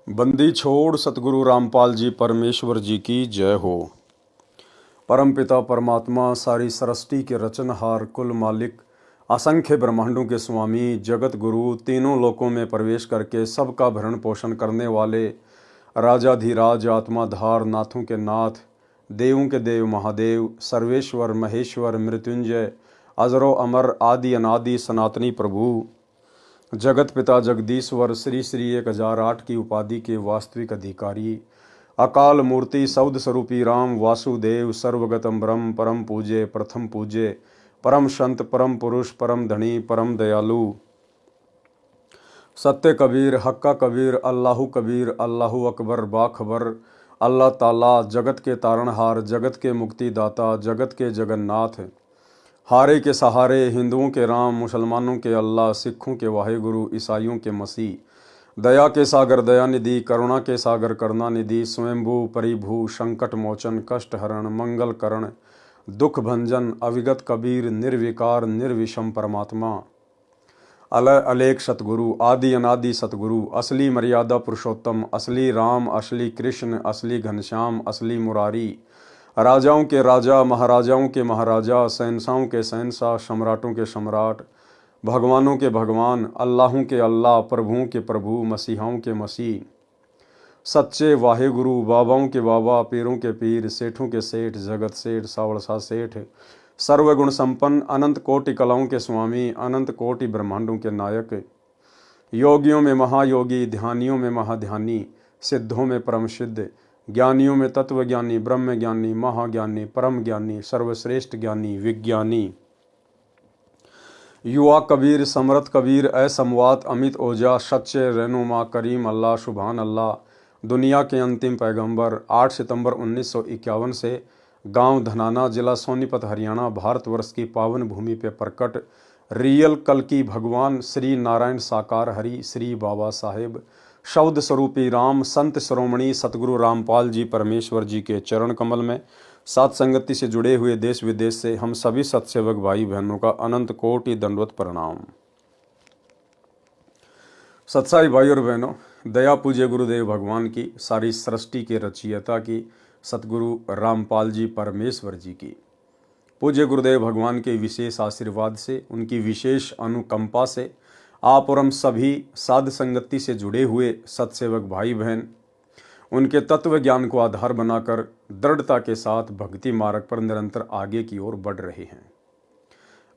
बंदी छोड़ सतगुरु रामपाल जी परमेश्वर जी की जय हो। परमपिता परमात्मा सारी सृष्टि के रचनहार कुल मालिक असंख्य ब्रह्मांडों के स्वामी जगत गुरु तीनों लोकों में प्रवेश करके सबका भरण पोषण करने वाले राजाधिराज आत्माधार नाथों के नाथ देवों के देव महादेव सर्वेश्वर महेश्वर मृत्युंजय अजरो अमर आदि अनादि सनातनी प्रभु जगत पिता जगदीश्वर श्री श्री 1008 की उपाधि के वास्तविक अधिकारी अकाल मूर्ति सौद स्वरूपी राम वासुदेव सर्वगतम ब्रह्म परम पूज्य प्रथम पूज्य परम संत परम पुरुष परम धनी परम दयालु सत्य कबीर हक्का कबीर अल्लाहु कबीर अल्लाहु अकबर बाखबर अल्लाह ताला जगत के तारणहार जगत के मुक्तिदाता जगत के जगन्नाथ हारे के सहारे हिंदुओं के राम मुसलमानों के अल्लाह सिखों के वाहेगुरु ईसाइयों के मसीह दया के सागर दयानिधि करुणा के सागर करुणानिधि स्वयंभू परिभू संकट मोचन कष्ट हरण मंगल करण दुख भंजन अविगत कबीर निर्विकार निर्विषम परमात्मा अलय अलेख सतगुरु आदि अनादि सतगुरु असली मर्यादा पुरुषोत्तम असली राम असली कृष्ण असली घनश्याम असली मुरारी राजाओं के राजा महाराजाओं के महाराजा शहंशाहों के शहंशाह सम्राटों के सम्राट भगवानों के भगवान अल्लाहों के अल्लाह प्रभुओं के प्रभु मसीहाओं के मसीह सच्चे वाहेगुरु बाबाओं के बाबा पीरों के पीर सेठों के सेठ जगत सेठ सावड़सा सेठ सर्वगुण संपन्न अनंत कोटि कलाओं के स्वामी अनंत कोटि ब्रह्मांडों के नायक योगियों में महायोगी ध्यानियों में महाध्यानी सिद्धों में परम सिद्ध ज्ञानियों में तत्वज्ञानी ब्रह्म ज्ञानी महाज्ञानी परम ज्ञानी सर्वश्रेष्ठ ज्ञानी विज्ञानी युवा कबीर समरथ कबीर असमवात अमित ओजा सच्चे रहनुमा करीम अल्लाह सुभान अल्लाह दुनिया के अंतिम पैगंबर 8 सितंबर 1951 से गांव धनाना जिला सोनीपत हरियाणा भारतवर्ष की पावन भूमि पे प्रकट रियल कल की भगवान श्री नारायण साकार हरि श्री बाबा साहेब शब्द स्वरूपी राम संत श्रोमणी सतगुरु रामपाल जी परमेश्वर जी के चरण कमल में सात संगति से जुड़े हुए देश विदेश से हम सभी सत्सेवक भाई बहनों का अनंत कोटि दंडवत प्रणाम। सत्साई भाई और बहनों, दया पूज्य गुरुदेव भगवान की सारी सृष्टि के रचयिता की सतगुरु रामपाल जी परमेश्वर जी की पूज्य गुरुदेव भगवान के विशेष आशीर्वाद से उनकी विशेष अनुकंपा से आप और हम सभी साध संगति से जुड़े हुए सत्सेवक भाई बहन उनके तत्व ज्ञान को आधार बनाकर दृढ़ता के साथ भक्ति मार्ग पर निरंतर आगे की ओर बढ़ रहे हैं।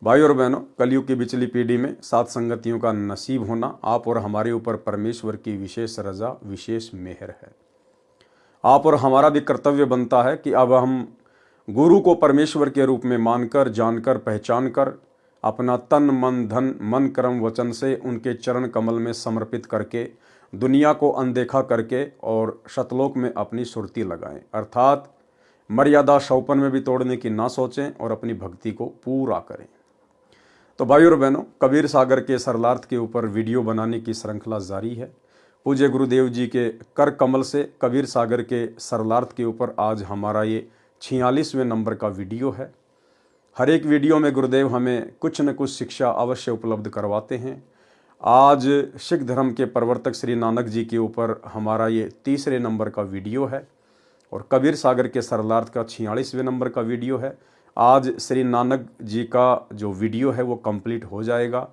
भाई और बहनों, कलयुग की बिचली पीढ़ी में साध संगतियों का नसीब होना आप और हमारे ऊपर परमेश्वर की विशेष रजा विशेष मेहर है। आप और हमारा भी कर्तव्य बनता है कि अब हम गुरु को परमेश्वर के रूप में मानकर जानकर पहचान कर अपना तन मन धन मन कर्म वचन से उनके चरण कमल में समर्पित करके दुनिया को अनदेखा करके और शतलोक में अपनी सुरती लगाएं, अर्थात मर्यादा शौपन में भी तोड़ने की ना सोचें और अपनी भक्ति को पूरा करें। तो भाई और बहनों, कबीर सागर के सरलार्थ के ऊपर वीडियो बनाने की श्रृंखला जारी है। पूज्य गुरुदेव जी के कर कमल से कबीर सागर के सरलार्थ के ऊपर आज हमारा ये 46वें नंबर का वीडियो है। हर एक वीडियो में गुरुदेव हमें कुछ न कुछ शिक्षा अवश्य उपलब्ध करवाते हैं। आज सिख धर्म के प्रवर्तक श्री नानक जी के ऊपर हमारा ये 3रे नंबर का वीडियो है और कबीर सागर के सरलार्थ का 46वें नंबर का वीडियो है। आज श्री नानक जी का जो वीडियो है वो कंप्लीट हो जाएगा।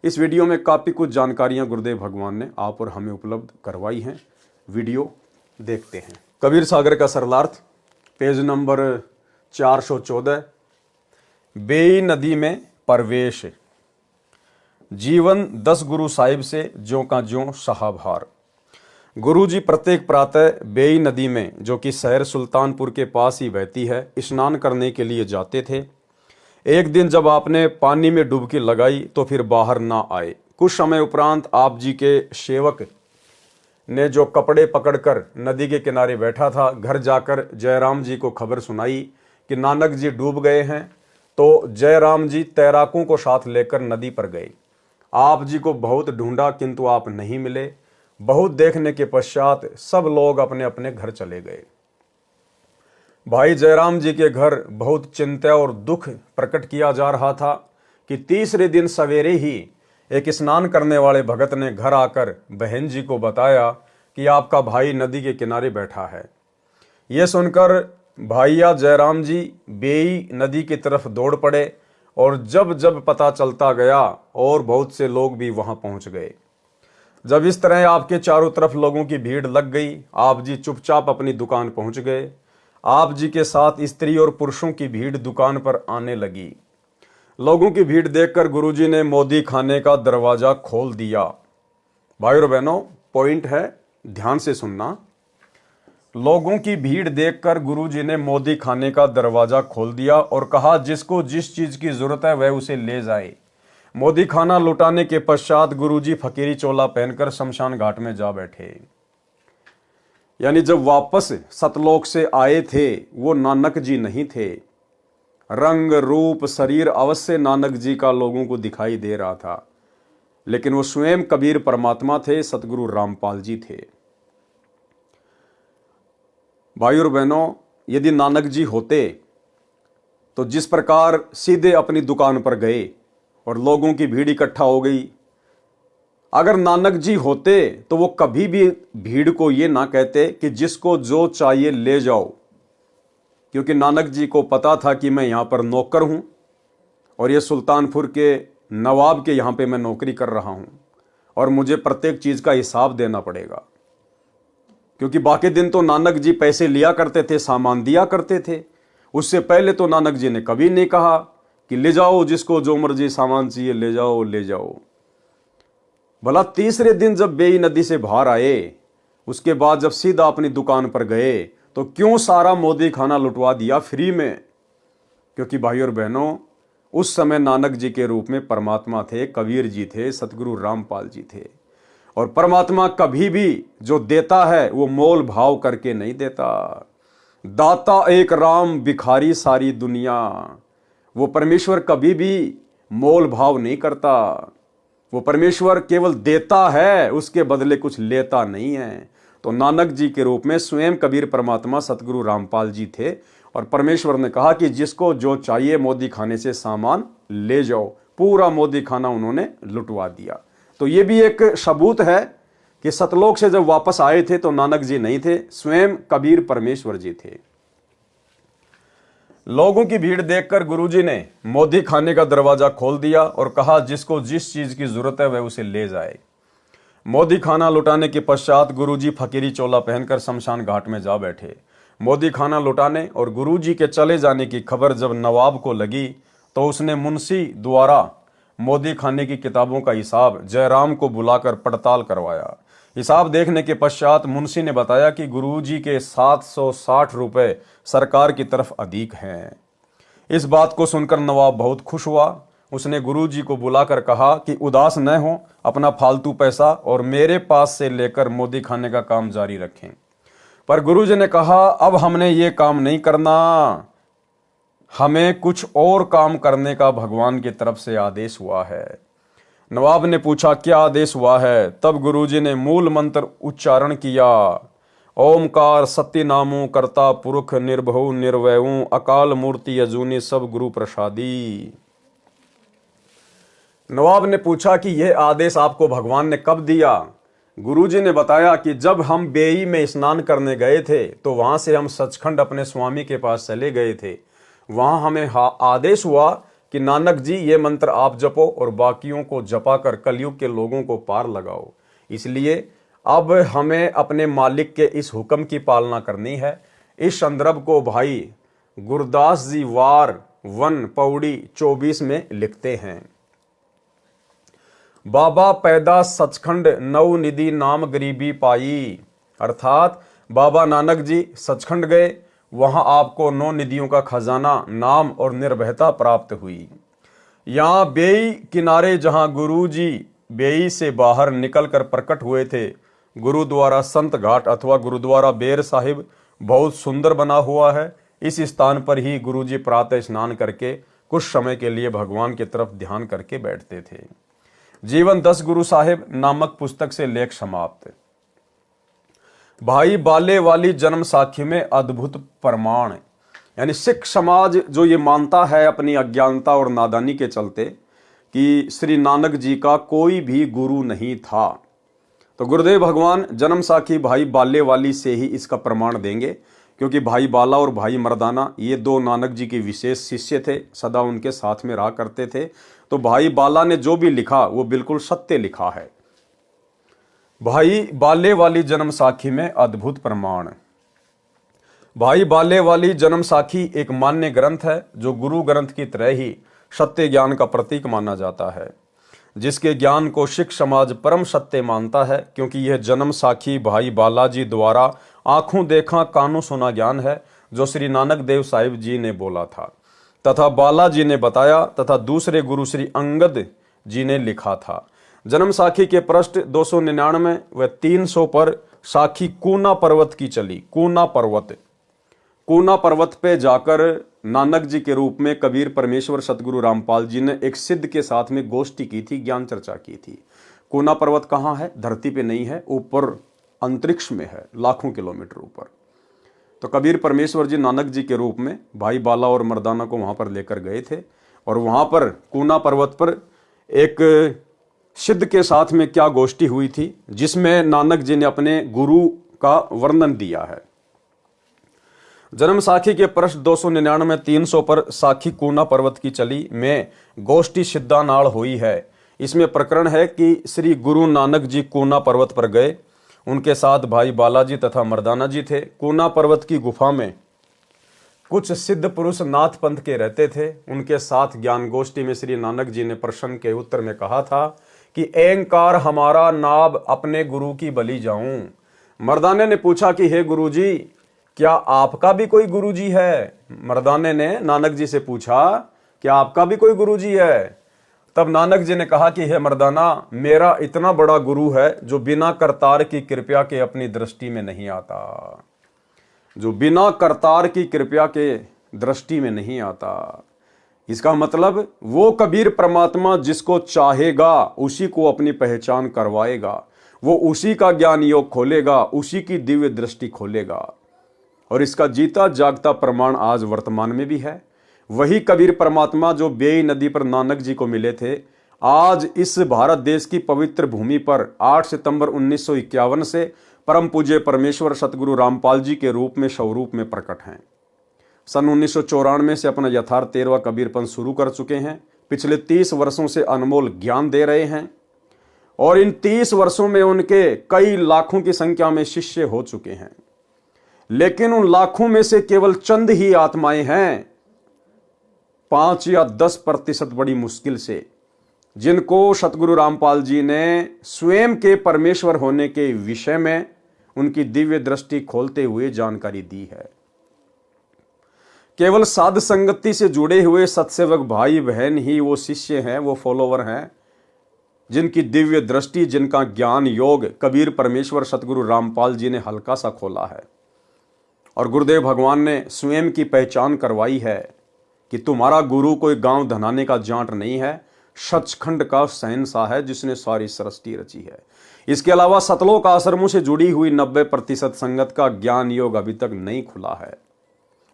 इस वीडियो में काफ़ी कुछ जानकारियाँ गुरुदेव भगवान ने आप और हमें उपलब्ध करवाई हैं। वीडियो देखते हैं। कबीर सागर का सरलार्थ पेज नंबर 414। बेई नदी में प्रवेश जीवन 10 गुरु साहिब से ज्यों का ज्यों सहाभार। गुरु जी प्रत्येक प्रातः बेई नदी में, जो कि शहर सुल्तानपुर के पास ही बहती है, स्नान करने के लिए जाते थे। एक दिन जब आपने पानी में डुबकी लगाई तो फिर बाहर ना आए। कुछ समय उपरांत आप जी के सेवक ने जो कपड़े पकड़कर नदी के किनारे बैठा था, घर जाकर जयराम जी को खबर सुनाई कि नानक जी डूब गए हैं। तो जयराम जी तैराकों को साथ लेकर नदी पर गए। आप जी को बहुत ढूंढा किंतु आप नहीं मिले। बहुत देखने के पश्चात सब लोग अपने अपने घर चले गए। भाई जयराम जी के घर बहुत चिंता और दुख प्रकट किया जा रहा था कि 3रे दिन सवेरे ही एक स्नान करने वाले भगत ने घर आकर बहन जी को बताया कि आपका भाई नदी के किनारे बैठा है। ये सुनकर भाइया जयराम जी बेई नदी की तरफ दौड़ पड़े और जब जब पता चलता गया और बहुत से लोग भी वहां पहुंच गए। जब इस तरह आपके चारों तरफ लोगों की भीड़ लग गई, आप जी चुपचाप अपनी दुकान पहुंच गए। आप जी के साथ स्त्री और पुरुषों की भीड़ दुकान पर आने लगी। लोगों की भीड़ देखकर गुरुजी ने मोदी खाने का दरवाजा खोल दिया। भाई और बहनों, पॉइंट है, ध्यान से सुनना। लोगों की भीड़ देखकर गुरुजी ने मोदी खाने का दरवाजा खोल दिया और कहा, जिसको जिस चीज की जरूरत है वह उसे ले जाए। मोदी खाना लुटाने के पश्चात गुरुजी फकीरी चोला पहनकर शमशान घाट में जा बैठे। यानी जब वापस सतलोक से आए थे वो नानक जी नहीं थे। रंग रूप शरीर अवश्य नानक जी का लोगों को दिखाई दे रहा था, लेकिन वो स्वयं कबीर परमात्मा थे, सतगुरु रामपाल जी थे। भाई और बहनों, यदि नानक जी होते तो जिस प्रकार सीधे अपनी दुकान पर गए और लोगों की भीड़ इकट्ठा हो गई, अगर नानक जी होते तो वो कभी भी भीड़ को ये ना कहते कि जिसको जो चाहिए ले जाओ, क्योंकि नानक जी को पता था कि मैं यहां पर नौकर हूं और ये सुल्तानपुर के नवाब के यहां पे मैं नौकरी कर रहा हूं और मुझे प्रत्येक चीज का हिसाब देना पड़ेगा। क्योंकि बाकी दिन तो नानक जी पैसे लिया करते थे, सामान दिया करते थे। उससे पहले तो नानक जी ने कभी नहीं कहा कि ले जाओ, जिसको जो मर्जी सामान चाहिए ले जाओ ले जाओ। भला तीसरे दिन जब बेई नदी से बाहर आए, उसके बाद जब सीधा अपनी दुकान पर गए, तो क्यों सारा मोदी खाना लुटवा दिया फ्री में? क्योंकि भाई और बहनों, उस समय नानक जी के रूप में परमात्मा थे, कबीर जी थे, सतगुरु रामपाल जी थे। और परमात्मा कभी भी जो देता है वो मोल भाव करके नहीं देता। दाता एक राम, भिखारी सारी दुनिया। वो परमेश्वर कभी भी मोल भाव नहीं करता। वो परमेश्वर केवल देता है, उसके बदले कुछ लेता नहीं है। तो नानक जी के रूप में स्वयं कबीर परमात्मा सतगुरु रामपाल जी थे और परमेश्वर ने कहा कि जिसको जो चाहिए मोदी खाने से सामान ले जाओ। पूरा मोदी खाना उन्होंने लुटवा दिया। तो ये भी एक सबूत है कि सतलोक से जब वापस आए थे तो नानक जी नहीं थे, स्वयं कबीर परमेश्वर जी थे। लोगों की भीड़ देखकर गुरुजी ने मोदी खाने का दरवाजा खोल दिया और कहा, जिसको जिस चीज की जरूरत है वह उसे ले जाए। मोदी खाना लुटाने के पश्चात गुरुजी फकीरी चोला पहनकर शमशान घाट में जा बैठे। मोदी खाना लुटाने और गुरुजी के चले जाने की खबर जब नवाब को लगी तो उसने मुंशी द्वारा मोदी खाने की किताबों का हिसाब जयराम को बुलाकर पड़ताल करवाया। हिसाब देखने के पश्चात मुंशी ने बताया कि गुरुजी के 760 रुपए सरकार की तरफ अधिक हैं। इस बात को सुनकर नवाब बहुत खुश हुआ। उसने गुरुजी को बुलाकर कहा कि उदास न हो, अपना फालतू पैसा और मेरे पास से लेकर मोदी खाने का काम जारी रखें। पर गुरुजी ने कहा, अब हमने ये काम नहीं करना, हमें कुछ और काम करने का भगवान की तरफ से आदेश हुआ है। नवाब ने पूछा, क्या आदेश हुआ है? तब गुरुजी ने मूल मंत्र उच्चारण किया, ओमकार सत्य नामु कर्ता पुरुष निर्भव निर्वयु अकाल मूर्ति अजूनी सब गुरु प्रसादी। नवाब ने पूछा कि यह आदेश आपको भगवान ने कब दिया? गुरुजी ने बताया कि जब हम बेई में स्नान करने गए थे तो वहां से हम सचखंड अपने स्वामी के पास चले गए थे। वहां हमें आदेश हुआ कि नानक जी ये मंत्र आप जपो और बाकियों को जपा कर कलयुग के लोगों को पार लगाओ। इसलिए अब हमें अपने मालिक के इस हुक्म की पालना करनी है। इस संदर्भ को भाई गुरदास जी वार 1 पौड़ी 24 में लिखते हैं, बाबा पैदा सचखंड नौ निधि नाम गरीबी पाई। अर्थात बाबा नानक जी सचखंड गए, वहां आपको 9 निधियों का खजाना, नाम और निर्भयता प्राप्त हुई। यहां बेई किनारे जहां गुरुजी बेई से बाहर निकलकर प्रकट हुए थे, गुरुद्वारा संत घाट अथवा गुरुद्वारा बेर साहिब बहुत सुंदर बना हुआ है। इस स्थान पर ही गुरुजी प्रातः स्नान करके कुछ समय के लिए भगवान की तरफ ध्यान करके बैठते थे। जीवन 10 गुरु साहिब नामक पुस्तक से लेख समाप्त। भाई बाले वाली जन्म साखी में अद्भुत प्रमाण, यानी सिख समाज जो ये मानता है अपनी अज्ञानता और नादानी के चलते कि श्री नानक जी का कोई भी गुरु नहीं था, तो गुरुदेव भगवान जन्म साखी भाई बाले वाली से ही इसका प्रमाण देंगे, क्योंकि भाई बाला और भाई मर्दाना ये दो नानक जी के विशेष शिष्य थे, सदा उनके साथ में रहा करते थे। तो भाई बाला ने जो भी लिखा वो बिल्कुल सत्य लिखा है। भाई बाले वाली जन्म साखी में अद्भुत प्रमाण। भाई बाले वाली जन्म साखी एक मान्य ग्रंथ है जो गुरु ग्रंथ की तरह ही सत्य ज्ञान का प्रतीक माना जाता है, जिसके ज्ञान को सिख समाज परम सत्य मानता है, क्योंकि यह जन्म साखी भाई बालाजी द्वारा आंखों देखा कानों सुना ज्ञान है जो श्री नानक देव साहिब जी ने बोला था तथा बालाजी ने बताया तथा दूसरे गुरु श्री अंगद जी ने लिखा था। जन्म साखी के पृष्ठ 299 व 300 पर साखी कूना पर्वत की चली। कूना पर्वत पे जाकर नानक जी के रूप में कबीर परमेश्वर सतगुरु रामपाल जी ने एक सिद्ध के साथ में गोष्ठी की थी, ज्ञान चर्चा की थी। कूना पर्वत कहाँ है? धरती पे नहीं है, ऊपर अंतरिक्ष में है, लाखों किलोमीटर ऊपर। तो कबीर परमेश्वर जी नानक जी के रूप में भाई बाला और मर्दाना को वहां पर लेकर गए थे, और वहां पर कूना पर्वत पर एक सिद्ध के साथ में क्या गोष्ठी हुई थी, जिसमें नानक जी ने अपने गुरु का वर्णन दिया है। जन्म साखी के पृष्ठ 299 300 पर साखी कूना पर्वत की चली में गोष्ठी सिद्धा नाल हुई है। इसमें प्रकरण है कि श्री गुरु नानक जी कूना पर्वत पर गए, उनके साथ भाई बालाजी तथा मर्दाना जी थे। कूना पर्वत की गुफा में कुछ सिद्ध पुरुष नाथ पंथ के रहते थे। उनके साथ ज्ञान गोष्ठी में श्री नानक जी ने प्रश्न के उत्तर में कहा था कि एंकार हमारा नाब अपने गुरु की बलि जाऊं। मर्दाने ने पूछा कि हे गुरु जी, क्या आपका भी कोई गुरुजी है? मर्दाने ने नानक जी से पूछा कि आपका भी कोई गुरुजी है? तब नानक जी ने कहा कि हे मर्दाना, मेरा इतना बड़ा गुरु है जो बिना करतार की कृपया के अपनी दृष्टि में नहीं आता, जो बिना करतार की कृपया के दृष्टि में नहीं आता। इसका मतलब वो कबीर परमात्मा जिसको चाहेगा उसी को अपनी पहचान करवाएगा, वो उसी का ज्ञान योग खोलेगा, उसी की दिव्य दृष्टि खोलेगा। और इसका जीता जागता प्रमाण आज वर्तमान में भी है। वही कबीर परमात्मा जो बेई नदी पर नानक जी को मिले थे, आज इस भारत देश की पवित्र भूमि पर 8 सितंबर 1951 से परम पूज्य परमेश्वर सतगुरु रामपाल जी के रूप में स्वरूप में प्रकट हैं। सन 1994 से अपना यथार्थ 13वां कबीरपंथ शुरू कर चुके हैं। पिछले 30 वर्षों से अनमोल ज्ञान दे रहे हैं, और इन 30 वर्षों में उनके कई लाखों की संख्या में शिष्य हो चुके हैं। लेकिन उन लाखों में से केवल चंद ही आत्माएं हैं, 5 या 10% बड़ी मुश्किल से, जिनको सतगुरु रामपाल जी ने स्वयं के परमेश्वर होने के विषय में उनकी दिव्य दृष्टि खोलते हुए जानकारी दी है। केवल साध संगति से जुड़े हुए सत्सेवक भाई बहन ही वो शिष्य हैं, वो फॉलोवर हैं, जिनकी दिव्य दृष्टि, जिनका ज्ञान योग कबीर परमेश्वर सतगुरु रामपाल जी ने हल्का सा खोला है। और गुरुदेव भगवान ने स्वयं की पहचान करवाई है कि तुम्हारा गुरु कोई गांव धनाने का जाट नहीं है, सचखंड का शहंशाह है जिसने सारी सृष्टि रची है। इसके अलावा सतलोक आश्रमों से जुड़ी हुई 90% संगत का ज्ञान योग अभी तक नहीं खुला है।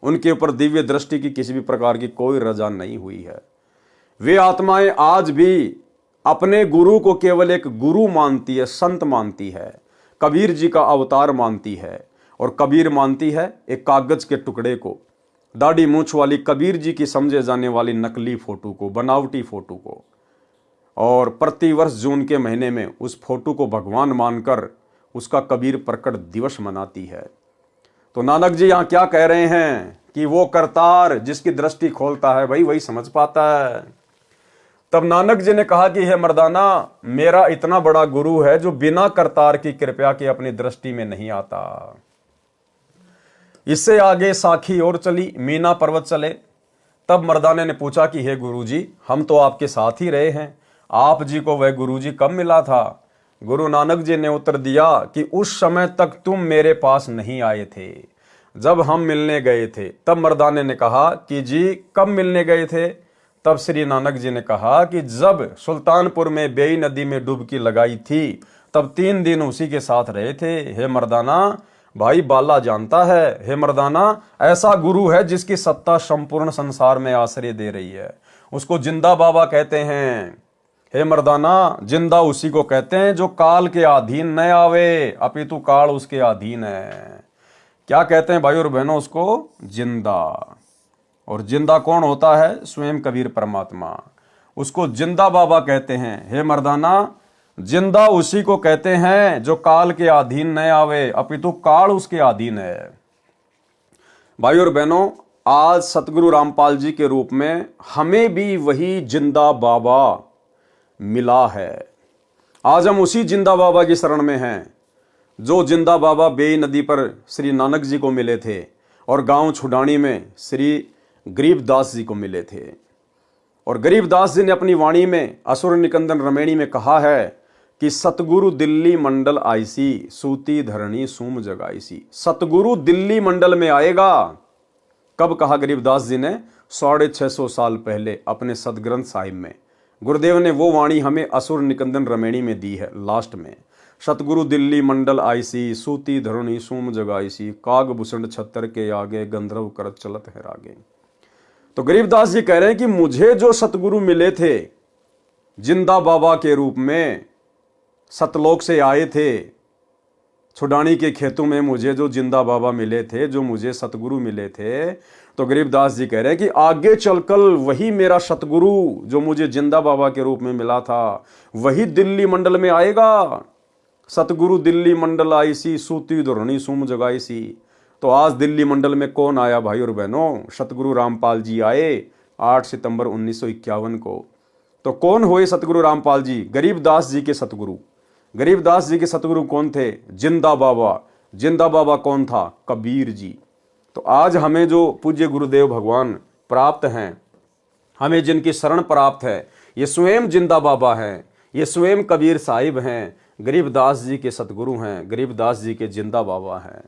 उनके ऊपर दिव्य दृष्टि की किसी भी प्रकार की कोई रजा नहीं हुई है। वे आत्माएं आज भी अपने गुरु को केवल एक गुरु मानती है, संत मानती है, कबीर जी का अवतार मानती है, और कबीर मानती है एक कागज के टुकड़े को, दाढ़ी मूंछ वाली कबीर जी की समझे जाने वाली नकली फोटो को, बनावटी फोटो को, और प्रतिवर्ष जून के महीने में उस फोटो को भगवान मानकर उसका कबीर प्रकट दिवस मनाती है। तो नानक जी यहाँ क्या कह रहे हैं कि वो करतार जिसकी दृष्टि खोलता है भाई वही समझ पाता है। तब नानक जी ने कहा कि हे मर्दाना, मेरा इतना बड़ा गुरु है जो बिना करतार की कृपया के अपनी दृष्टि में नहीं आता। इससे आगे साखी और चली, मीना पर्वत चले। तब मर्दाने ने पूछा कि हे गुरुजी, हम तो आपके साथ ही रहे हैं, आप जी को वह गुरुजी कब मिला था? गुरु नानक जी ने उत्तर दिया कि उस समय तक तुम मेरे पास नहीं आए थे, जब हम मिलने गए थे। तब मर्दाने ने कहा कि जी कब मिलने गए थे? तब श्री नानक जी ने कहा कि जब सुल्तानपुर में बेई नदी में डुबकी लगाई थी तब 3 दिन उसी के साथ रहे थे। हे मर्दाना, भाई बाला जानता है, हे मर्दाना, ऐसा गुरु है जिसकी सत्ता संपूर्ण संसार में आश्रय दे रही है, उसको जिंदा बाबा कहते हैं। हे मर्दाना, जिंदा उसी को कहते हैं जो काल के अधीन न आवे, अपितु काल उसके अधीन है। क्या कहते हैं भाई और बहनों उसको? जिंदा। और जिंदा कौन होता है? स्वयं कबीर परमात्मा। उसको जिंदा बाबा कहते हैं। हे मर्दाना, जिंदा उसी को कहते हैं जो काल के अधीन न आवे, अपितु काल उसके अधीन है। भाई और बहनों, आज सतगुरु रामपाल जी के रूप में हमें भी वही जिंदा बाबा मिला है। आज हम उसी जिंदा बाबा की शरण में हैं जो जिंदा बाबा बेई नदी पर श्री नानक जी को मिले थे और गांव छुडानी में श्री गरीबदास जी को मिले थे। और गरीबदास जी ने अपनी वाणी में असुर निकंदन रमेणी में कहा है कि सतगुरु दिल्ली मंडल आईसी, सूती धरणी सूम जगाईसी। सतगुरु दिल्ली मंडल में आएगा। कब कहा गरीबदास जी ने? 650 साल पहले अपने सदग्रंथ साहिब में। गुरुदेव ने वो वाणी हमें असुर निकंदन रमेणी में दी है लास्ट में। सतगुरु दिल्ली मंडल आईसी, सूती धरणी सूम जगाईसी, काग भूषण छत्तर के आगे, गंधर्व करत चलत है रागे। तो गरीबदास जी कह रहे हैं कि मुझे जो सतगुरु मिले थे जिंदा बाबा के रूप में, सतलोक से आए थे, छुडानी के खेतों में मुझे जो जिंदा बाबा मिले थे, जो मुझे सतगुरु मिले थे, तो गरीबदास जी कह रहे हैं कि आगे चलकर वही मेरा सतगुरु जो मुझे जिंदा बाबा के रूप में मिला था, वही दिल्ली मंडल में आएगा। सतगुरु दिल्ली मंडल आईसी, सूती धरणी सूम जगाईसी। तो आज दिल्ली मंडल में कौन आया भाई और बहनों? सतगुरु रामपाल जी आए 8 सितंबर 1951 को। तो कौन हुए सतगुरु रामपाल जी? गरीबदास जी के सतगुरु। गरीबदास जी के सतगुरु कौन थे? जिंदा बाबा। जिंदा बाबा कौन था? कबीर जी। तो आज हमें जो पूज्य गुरुदेव भगवान प्राप्त हैं, हमें जिनकी शरण प्राप्त है, ये स्वयं जिंदा बाबा हैं, ये स्वयं कबीर साहिब हैं, गरीबदास जी के सतगुरु हैं, गरीबदास जी के जिंदा बाबा हैं।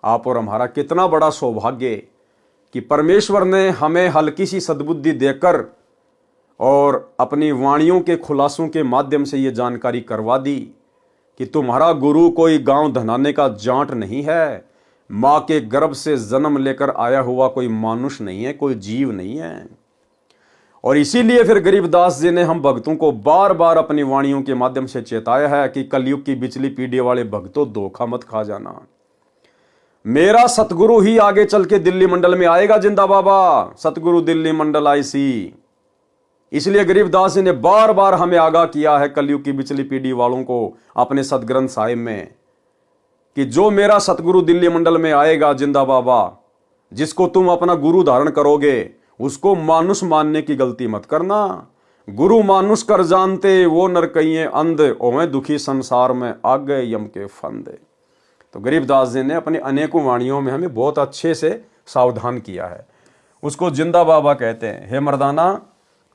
आप और हमारा कितना बड़ा सौभाग्य कि परमेश्वर ने हमें हल्की सी सद्बुद्धि देकर और अपनी वाणियों के खुलासों के माध्यम से ये जानकारी करवा दी कि तुम्हारा गुरु कोई गांव धनाने का जांट नहीं है, माँ के गर्भ से जन्म लेकर आया हुआ कोई मानुष नहीं है, कोई जीव नहीं है। और इसीलिए फिर गरीबदास जी ने हम भक्तों को बार बार अपनी वाणियों के माध्यम से चेताया है कि कलयुग की बिचली पीढ़ी वाले भक्तों, धोखा मत खा जाना। मेरा सतगुरु ही आगे चल के दिल्ली मंडल में आएगा, जिंदा बाबा, सतगुरु दिल्ली मंडल आईसी। इसलिए गरीबदास जी ने बार बार हमें आगाह किया है कलयुग की बिचली पीढ़ी वालों को अपने सदग्रंथ साहिब में कि जो मेरा सतगुरु दिल्ली मंडल में आएगा, जिंदा बाबा, जिसको तुम अपना गुरु धारण करोगे, उसको मानुष मानने की गलती मत करना। गुरु मानुष कर जानते, वो नरकइये अंध, ओवे दुखी संसार में आगे यम के फंदे। तो गरीबदास जी ने अपनी अनेकों वाणियों में हमें बहुत अच्छे से सावधान किया है। उसको जिंदा बाबा कहते हैं। हे मर्दाना,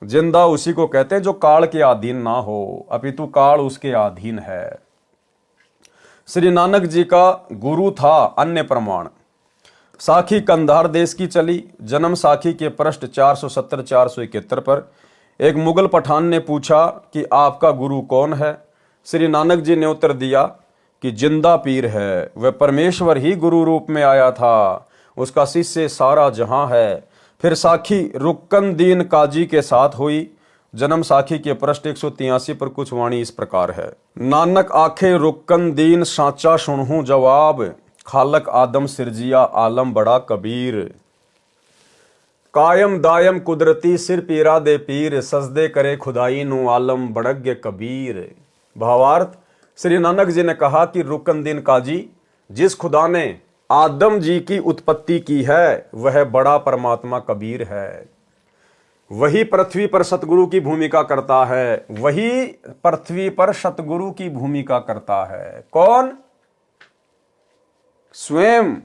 जिंदा उसी को कहते हैं जो काल के अधीन ना हो, अपितु काल उसके अधीन है। श्री नानक जी का गुरु था अन्य प्रमाण। साखी कंधार देश की चली। जन्म साखी के पृष्ठ 470-471 पर एक मुगल पठान ने पूछा कि आपका गुरु कौन है? श्री नानक जी ने उत्तर दिया कि जिंदा पीर है, वह परमेश्वर ही गुरु रूप में आया था, उसका शिष्य सारा जहां है। फिर साखी रुक्कन दीन काजी के साथ हुई। जन्म साखी के पृष्ठ 183 पर कुछ वाणी इस प्रकार है। नानक आखे रुक्कन दीन साचा सुनहूं जवाब, खालक आदम सिरजिया आलम बड़ा कबीर। कायम दायम कुदरती सिर पीरा दे पीर, सजदे करे खुदाई नु आलम बड़ग्य कबीर। भावार्थ, श्री नानक जी ने कहा कि रुक्कन दीन काजी, जिस खुदा ने आदम जी की उत्पत्ति की है, वह बड़ा परमात्मा कबीर है। वही पृथ्वी पर सतगुरु की भूमिका करता है, वही पृथ्वी पर सतगुरु की भूमिका करता है। कौन? स्वयं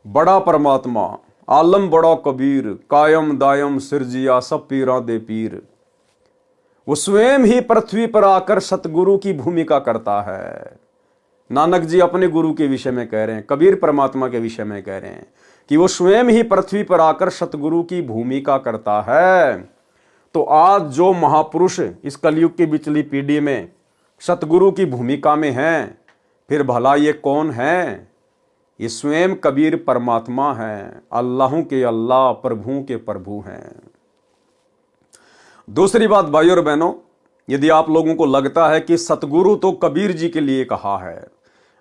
बड़ा परमात्मा, आलम बड़ा कबीर, कायम दायम सिरजिया सब पीरा दे पीर। वो स्वयं ही पृथ्वी पर आकर सतगुरु की भूमिका करता है। नानक जी अपने गुरु के विषय में कह रहे हैं, कबीर परमात्मा के विषय में कह रहे हैं कि वो स्वयं ही पृथ्वी पर आकर सतगुरु की भूमिका करता है। तो आज जो महापुरुष इस कलयुग की बिचली पीढ़ी में सतगुरु की भूमिका में हैं, फिर भला ये कौन है? ये स्वयं कबीर परमात्मा है, अल्लाहों के अल्लाह, प्रभुओं के प्रभु हैं। दूसरी बात भाइयों और बहनों, यदि आप लोगों को लगता है कि सतगुरु तो कबीर जी के लिए कहा है,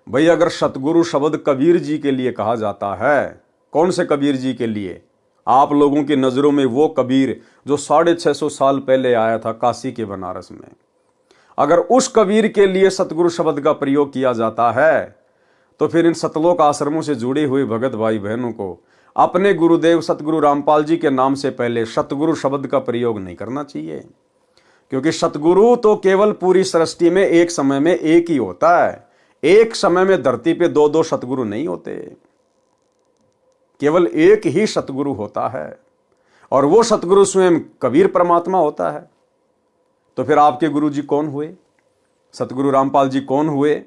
भाई अगर सतगुरु शब्द कबीर जी के लिए कहा जाता है, कौन से कबीर जी के लिए? आप लोगों की नज़रों में वो कबीर जो 650 साल पहले आया था काशी के बनारस में, अगर उस कबीर के लिए सतगुरु शब्द का प्रयोग किया जाता है, तो फिर इन सतलोक आश्रमों से जुड़े हुए भगत भाई बहनों को अपने गुरुदेव सतगुरु रामपाल जी के नाम से पहले सतगुरु शब्द का प्रयोग नहीं करना चाहिए, क्योंकि सतगुरु तो केवल पूरी सृष्टि में एक समय में एक ही होता है। एक समय में धरती पे दो दो सतगुरु नहीं होते, केवल एक ही सतगुरु होता है, और वो सतगुरु स्वयं कबीर परमात्मा होता है। तो फिर आपके गुरु जी कौन हुए? सतगुरु रामपाल जी कौन हुए?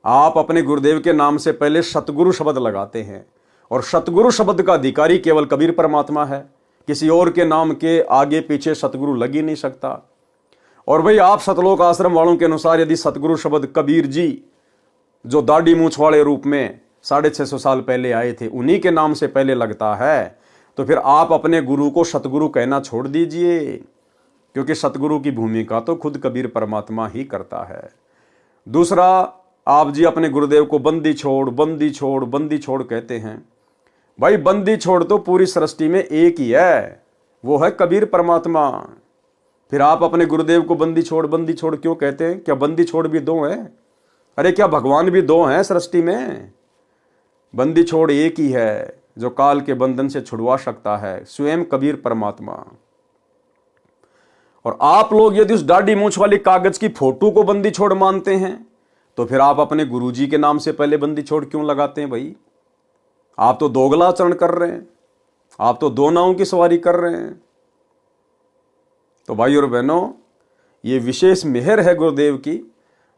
आप अपने गुरुदेव के नाम से पहले सतगुरु शब्द लगाते हैं, और सतगुरु शब्द का अधिकारी केवल कबीर परमात्मा है, किसी और के नाम के आगे पीछे सतगुरु लग ही नहीं सकता। और भाई आप सतलोक आश्रम वालों के अनुसार यदि सतगुरु शब्द कबीर जी जो दाढ़ी मूछ वाले रूप में 650 साल पहले आए थे उन्हीं के नाम से पहले लगता है, तो फिर आप अपने गुरु को सतगुरु कहना छोड़ दीजिए, क्योंकि सतगुरु की भूमिका तो खुद कबीर परमात्मा ही करता है। दूसरा, आप जी अपने गुरुदेव को बंदी छोड़ बंदी छोड़ बंदी छोड़ कहते हैं। भाई बंदी छोड़ तो पूरी सृष्टि में एक ही है, वो है कबीर परमात्मा। फिर आप अपने गुरुदेव को बंदी छोड़ क्यों कहते हैं? क्या बंदी छोड़ भी दो हैं? अरे क्या भगवान भी दो हैं सृष्टि में? बंदी छोड़ एक ही है जो काल के बंधन से छुड़वा सकता है, स्वयं कबीर परमात्मा। और आप लोग यदि उस दाढ़ी मूछ वाली कागज की फोटो को बंदी छोड़ मानते हैं, तो फिर आप अपने गुरुजी के नाम से पहले बंदी छोड़ क्यों लगाते हैं? भाई आप तो दोगला आचरण कर रहे हैं, आप तो दो नावों की सवारी कर रहे हैं। तो भाई और बहनों, ये विशेष मेहर है गुरुदेव की,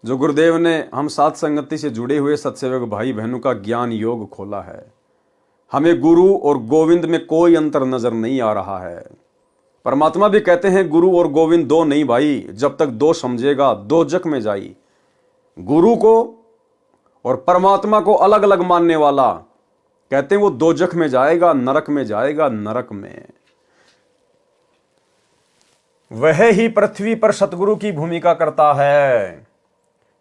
जो गुरुदेव ने हम साथ संगति से जुड़े हुए सत्सेवक भाई बहनों का ज्ञान योग खोला है। हमें गुरु और गोविंद में कोई अंतर नजर नहीं आ रहा है। परमात्मा भी कहते हैं गुरु और गोविंद दो नहीं भाई, जब तक दो समझेगा दो जख में जाई। गुरु को और परमात्मा को अलग अलग मानने वाला कहते हैं वो दो जख में जाएगा, नरक में जाएगा, नरक में। वह ही पृथ्वी पर सतगुरु की भूमिका करता है,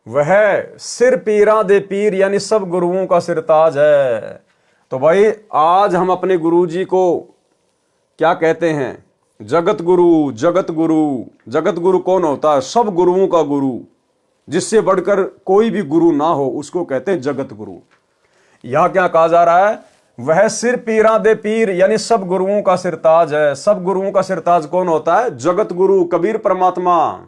वह सिर पीरा दे पीर, यानी सब गुरुओं का सिरताज है। तो भाई आज हम अपने गुरु जी को क्या कहते हैं? जगत गुरु। जगत गुरु, जगत गुरु कौन होता है? सब गुरुओं का गुरु, जिससे बढ़कर कोई भी गुरु ना हो उसको कहते हैं जगत गुरु। यहां क्या कहा जा रहा है? वह सिर पीरा दे पीर, यानी सब गुरुओं का सिरताज है। सब गुरुओं का सिरताज कौन होता है? जगत गुरु, कबीर परमात्मा।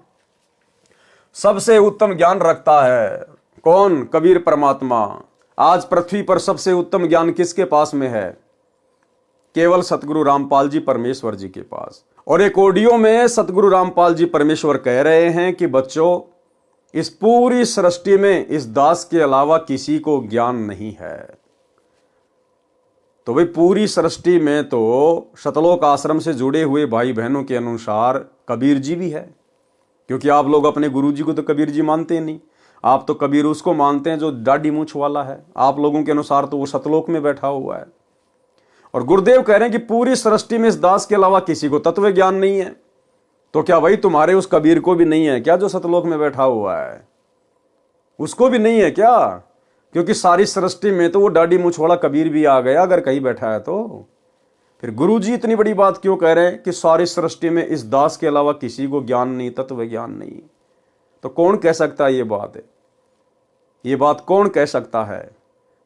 सबसे उत्तम ज्ञान रखता है कौन? कबीर परमात्मा। आज पृथ्वी पर सबसे उत्तम ज्ञान किसके पास में है? केवल सतगुरु रामपाल जी परमेश्वर जी के पास। और एक ऑडियो में सतगुरु रामपाल जी परमेश्वर कह रहे हैं कि बच्चों, इस पूरी सृष्टि में इस दास के अलावा किसी को ज्ञान नहीं है। तो भाई पूरी सृष्टि में तो सतलोक आश्रम से जुड़े हुए भाई बहनों के अनुसार कबीर जी भी है, क्योंकि आप लोग अपने गुरु जी को तो कबीर जी मानते नहीं। आप तो कबीर उसको मानते हैं जो दाढ़ी मूछ वाला है। आप लोगों के अनुसार तो वो सतलोक में बैठा हुआ है। और गुरुदेव कह रहे हैं कि पूरी सृष्टि में इस दास के अलावा किसी को तत्व ज्ञान नहीं है। तो क्या भाई तुम्हारे उस कबीर को भी नहीं है क्या जो सतलोक में बैठा हुआ है? उसको भी नहीं है क्या? क्योंकि सारी सृष्टि में तो वो दाढ़ी मूछ वाला कबीर भी आ गया अगर कहीं बैठा है तो। फिर गुरु जी इतनी बड़ी बात क्यों कह रहे हैं कि सारी सृष्टि में इस दास के अलावा किसी को ज्ञान नहीं, तत्व ज्ञान नहीं? तो कौन कह सकता है ये बात? ये बात कौन कह सकता है?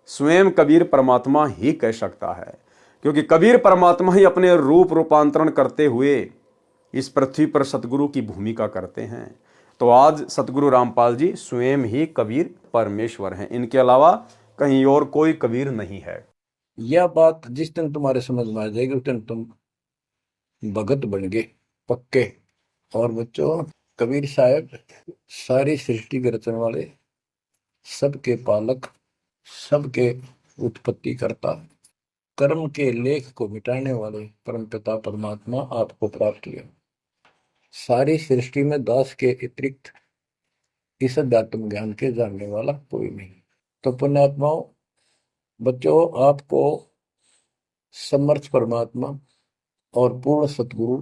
स्वयं कबीर परमात्मा ही कह सकता है, क्योंकि कबीर परमात्मा ही अपने रूप रूपांतरण करते हुए इस पृथ्वी पर सतगुरु की भूमिका करते हैं। तो आज सतगुरु रामपाल जी स्वयं ही कबीर परमेश्वर हैं, इनके अलावा कहीं और कोई कबीर नहीं है। यह बात जिस दिन तुम्हारे समझ में आ जाएगी उस दिन तुम भगत बन गए पक्के। और बच्चों, कबीर साहब सारी सृष्टि के रचने वाले, सबके पालक, सबके उत्पत्ति करता, कर्म के लेख को मिटाने वाले परमपिता परमात्मा आपको प्राप्त किया। सारी सृष्टि में दास के अतिरिक्त इस अध्यात्म ज्ञान के जानने वाला कोई नहीं। तो पुण्यात्माओं, बच्चों, आपको समर्थ परमात्मा और पूर्ण सतगुरु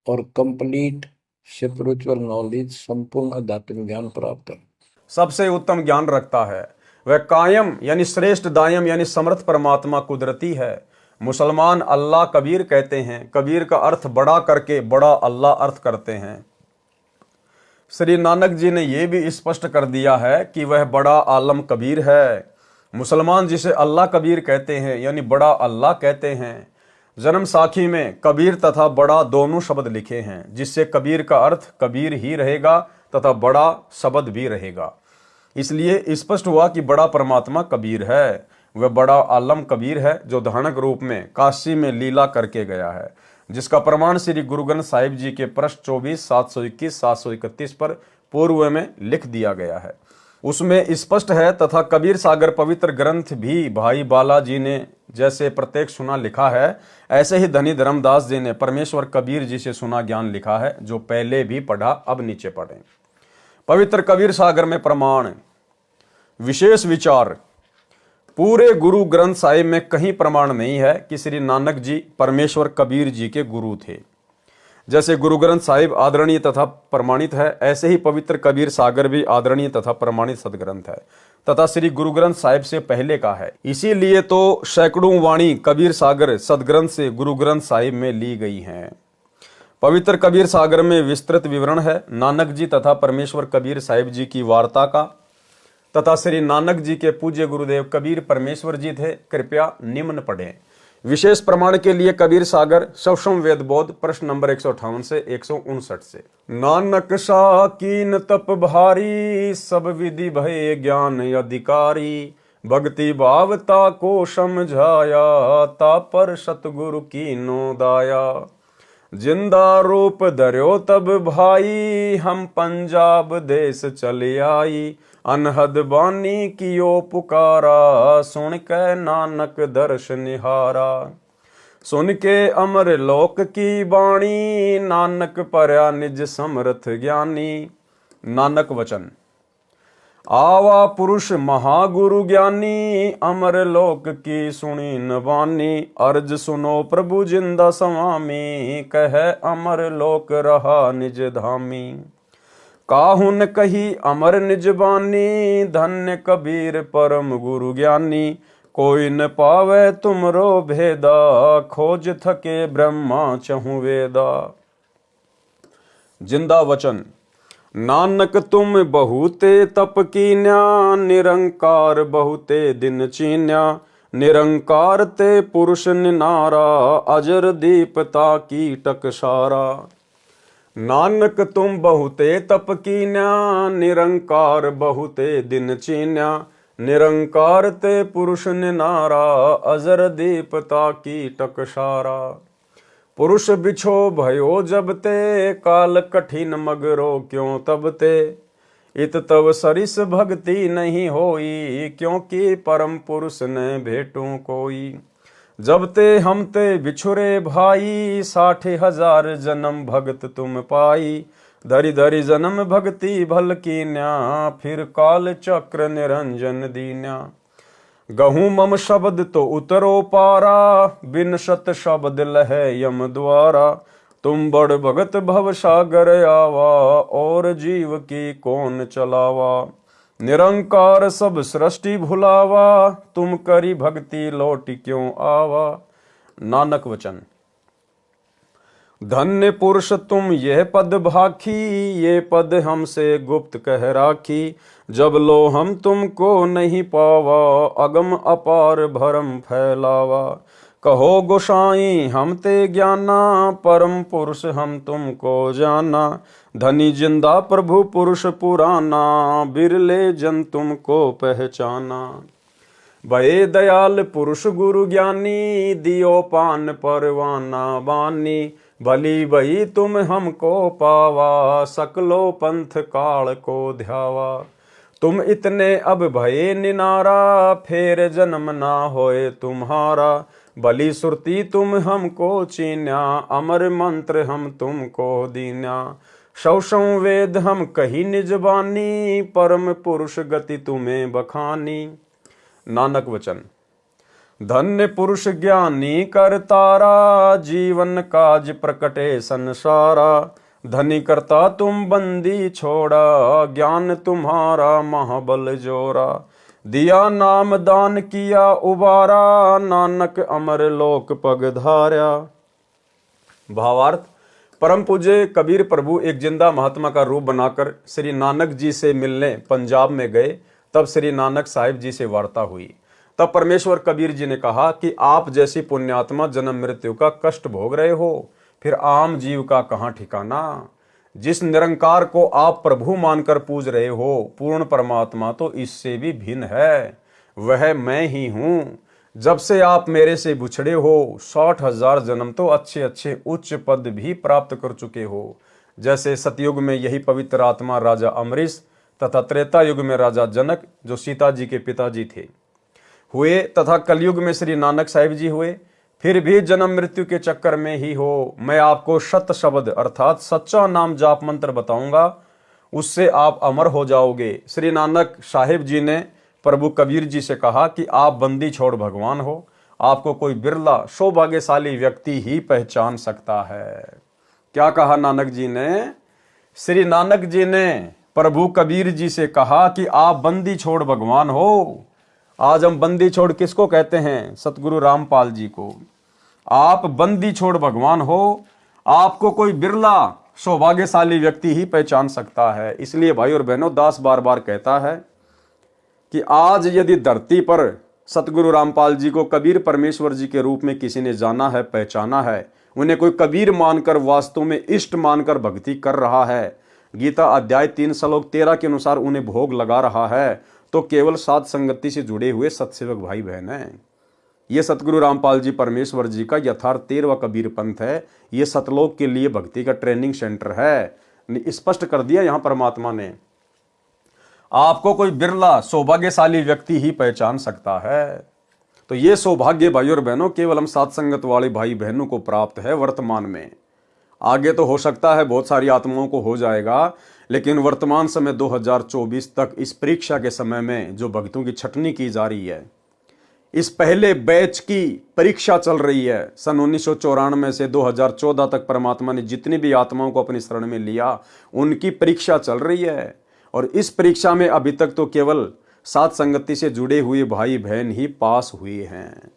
और कंप्लीट स्पिरिचुअल नॉलेज, संपूर्ण आध्यात्मिक ज्ञान प्राप्त है। सबसे उत्तम ज्ञान रखता है। वह कायम यानी श्रेष्ठ, दायम यानी समर्थ परमात्मा कुदरती है। मुसलमान अल्लाह कबीर कहते हैं। कबीर का अर्थ बड़ा करके बड़ा अल्लाह अर्थ करते हैं। श्री नानक जी ने यह भी स्पष्ट कर दिया है कि वह बड़ा आलम कबीर है। मुसलमान जिसे अल्लाह कबीर कहते हैं यानी बड़ा अल्लाह कहते हैं। जन्म साखी में कबीर तथा बड़ा दोनों शब्द लिखे हैं, जिससे कबीर का अर्थ कबीर ही रहेगा तथा बड़ा शब्द भी रहेगा। इसलिए स्पष्ट हुआ कि बड़ा परमात्मा कबीर है। वह बड़ा आलम कबीर है जो धानक रूप में काशी में लीला करके गया है, जिसका प्रमाण श्री गुरु ग्रंथ साहिब जी के पृष्ठ 24, 721, 731 पर पूर्व में लिख दिया गया है। उसमें स्पष्ट है। तथा कबीर सागर पवित्र ग्रंथ भी भाई बालाजी ने जैसे प्रत्येक सुना लिखा है, ऐसे ही धनी धर्मदास जी ने परमेश्वर कबीर जी से सुना ज्ञान लिखा है, जो पहले भी पढ़ा, अब नीचे पढ़ें। पवित्र कबीर सागर में प्रमाण विशेष विचार। पूरे गुरु ग्रंथ साहिब में कहीं प्रमाण नहीं है कि श्री नानक जी परमेश्वर कबीर जी के गुरु थे। जैसे गुरु ग्रंथ साहिब आदरणीय तथा प्रमाणित है, ऐसे ही पवित्र कबीर सागर भी आदरणीय तथा प्रमाणित सदग्रंथ है तथा श्री गुरु ग्रंथ साहिब से पहले का है। इसीलिए तो सैकड़ों वाणी कबीर सागर सदग्रंथ से गुरु ग्रंथ साहिब में ली गई हैं। पवित्र कबीर सागर में विस्तृत विवरण है नानक जी तथा परमेश्वर कबीर साहिब जी की वार्ता का तथा श्री नानक जी के पूज्य गुरुदेव कबीर परमेश्वर जी थे। कृपया निम्न पढ़ें। विशेष प्रमाण के लिए कबीर सागर सवसम वेद बोध प्रश्न नंबर 158 से 159 से। नानक शाकीन तप भारी, सब विधि भय ज्ञान अधिकारी। भक्ति भावता को समझाया, ता पर सतगुरु की नो दाया। जिंदा रूप धर्यो तब भाई, हम पंजाब देश चले आई। अनहद बानी कियो पुकारा, सुन के नानक दर्श निहारा। सुन के अमर लोक की बाणी, नानक परया निज समर्थ ज्ञानी। नानक वचन। आवा पुरुष महागुरु ज्ञानी, अमर लोक की सुनी न बानी। अर्ज सुनो प्रभु जिंदा स्वामी, कह अमर लोक रहा निज धामी। काहुन कही अमर निज बानी, धन्य कबीर परम गुरु ज्ञानी। कोई न पावे तुमरो भेदा, खोज थके ब्रह्मा चहु वेदा। जिंदा वचन। नानक तुम बहुते तप कीन्या, निरंकार बहुते दिन चीन्या। निरंकार ते पुरुष निनारा, अजर दीपता की टकसारा। नानक तुम बहुते तप कीन्या, निरंकार बहुते दिन चीन्या। निरंकार ते पुरुष निनारा, अजर दीपता की टकसारा। पुरुष बिछो भयो जब ते, काल कठिन मगरो क्यों तब ते। इत तब सरिस भक्ति नहीं होई, क्योंकि परम पुरुष ने भेटू कोई। जब ते हम ते बिछुरे भाई, 60,000 जन्म भगत तुम पाई। धरि धरि जन्म भक्ति भल कीन्या, फिर काल चक्र निरंजन दीन्या। गहूँ मम शब्द तो उतरो पारा, बिन शत शब्द लहे यम द्वारा। तुम बड़ भगत भव सागर आवा, और जीव की कौन चलावा। निरंकार सब सृष्टि भुलावा, तुम करी भक्ति लौट क्यों आवा। नानक वचन। धन्य पुरुष तुम यह पद भाखी, ये पद हमसे गुप्त कह राखी। जब लो हम तुमको नहीं पावा, अगम अपार भरम फैलावा। कहो गोसाई हम ते ज्ञाना, परम पुरुष हम तुमको जाना। धनी जिंदा प्रभु पुरुष पुराना, बिरले जन तुमको पहचाना। भये दयाल पुरुष गुरु ज्ञानी, दियो पान परवाना बानी। भली भई तुम हमको पावा, सकलो पंथ काल को ध्यावा। तुम इतने अब भये निनारा, फेर जन्म ना होए तुम्हारा। भली सुरती तुम हमको चीन्या, अमर मंत्र हम तुमको दीन्या। सौ वेद हम कही निज बानी, परम पुरुष गति तुम्हें बखानी। नानक वचन। धन्य पुरुष ज्ञानी कर तारा, जीवन काज प्रकटे संसारा। धनी करता तुम बंदी छोड़ा, ज्ञान तुम्हारा महाबल जोरा। दिया नाम दान किया उबारा, नानक अमर लोक पग धार्या। भावार्थ, परम पूज्य कबीर प्रभु एक जिंदा महात्मा का रूप बनाकर श्री नानक जी से मिलने पंजाब में गए। तब श्री नानक साहिब जी से वार्ता हुई। तब परमेश्वर कबीर जी ने कहा कि आप जैसी पुण्यात्मा जन्म मृत्यु का कष्ट भोग रहे हो, फिर आम जीव का कहाँ ठिकाना। जिस निरंकार को आप प्रभु मानकर पूज रहे हो, पूर्ण परमात्मा तो इससे भी भिन्न है, वह मैं ही हूं। जब से आप मेरे से बिछड़े हो, 60,000 जन्म तो अच्छे अच्छे उच्च पद भी प्राप्त कर चुके हो। जैसे सतयुग में यही पवित्र आत्मा राजा अमरीश तथा त्रेता युग में राजा जनक, जो सीता जी के पिताजी थे, हुए, तथा कलयुग में श्री नानक साहिब जी हुए। फिर भी जन्म मृत्यु के चक्कर में ही हो। मैं आपको सत शब्द अर्थात सच्चा नाम जाप मंत्र बताऊंगा, उससे आप अमर हो जाओगे। श्री नानक साहिब जी ने प्रभु कबीर जी से कहा कि आप बंदी छोड़ भगवान हो, आपको कोई बिरला सौभाग्यशाली व्यक्ति ही पहचान सकता है। क्या कहा नानक जी ने? श्री नानक जी ने प्रभु कबीर जी से कहा कि आप बंदी छोड़ भगवान हो। आज हम बंदी छोड़ किसको कहते हैं? सतगुरु रामपाल जी को। आप बंदी छोड़ भगवान हो, आपको कोई बिरला सौभाग्यशाली व्यक्ति ही पहचान सकता है। इसलिए भाई और बहनों, दास बार बार कहता है कि आज यदि धरती पर सतगुरु रामपाल जी को कबीर परमेश्वर जी के रूप में किसी ने जाना है, पहचाना है, उन्हें कोई कबीर मानकर वास्तव में इष्ट मानकर भक्ति कर रहा है, गीता अध्याय 3 श्लोक 13 के अनुसार उन्हें भोग लगा रहा है, तो केवल साध संगति से जुड़े हुए सत्सेवक भाई बहन हैं। ये सतगुरु रामपाल जी परमेश्वर जी का यथार्थ 13वां कबीर पंथ है। ये सतलोक के लिए भक्ति का ट्रेनिंग सेंटर है। स्पष्ट कर दिया यहां परमात्मा ने, आपको कोई बिरला सौभाग्यशाली व्यक्ति ही पहचान सकता है। तो ये सौभाग्य भाई और बहनों केवल हम साध संगत वाले भाई बहनों को प्राप्त है वर्तमान में। आगे तो हो सकता है बहुत सारी आत्माओं को हो जाएगा, लेकिन वर्तमान समय 2024 तक इस परीक्षा के समय में जो भक्तों की छटनी की जा रही है, इस पहले बैच की परीक्षा चल रही है। सन 1994 से 2014 तक परमात्मा ने जितनी भी आत्माओं को अपनी शरण में लिया, उनकी परीक्षा चल रही है। और इस परीक्षा में अभी तक तो केवल साथ संगति से जुड़े हुए भाई बहन ही पास हुए हैं।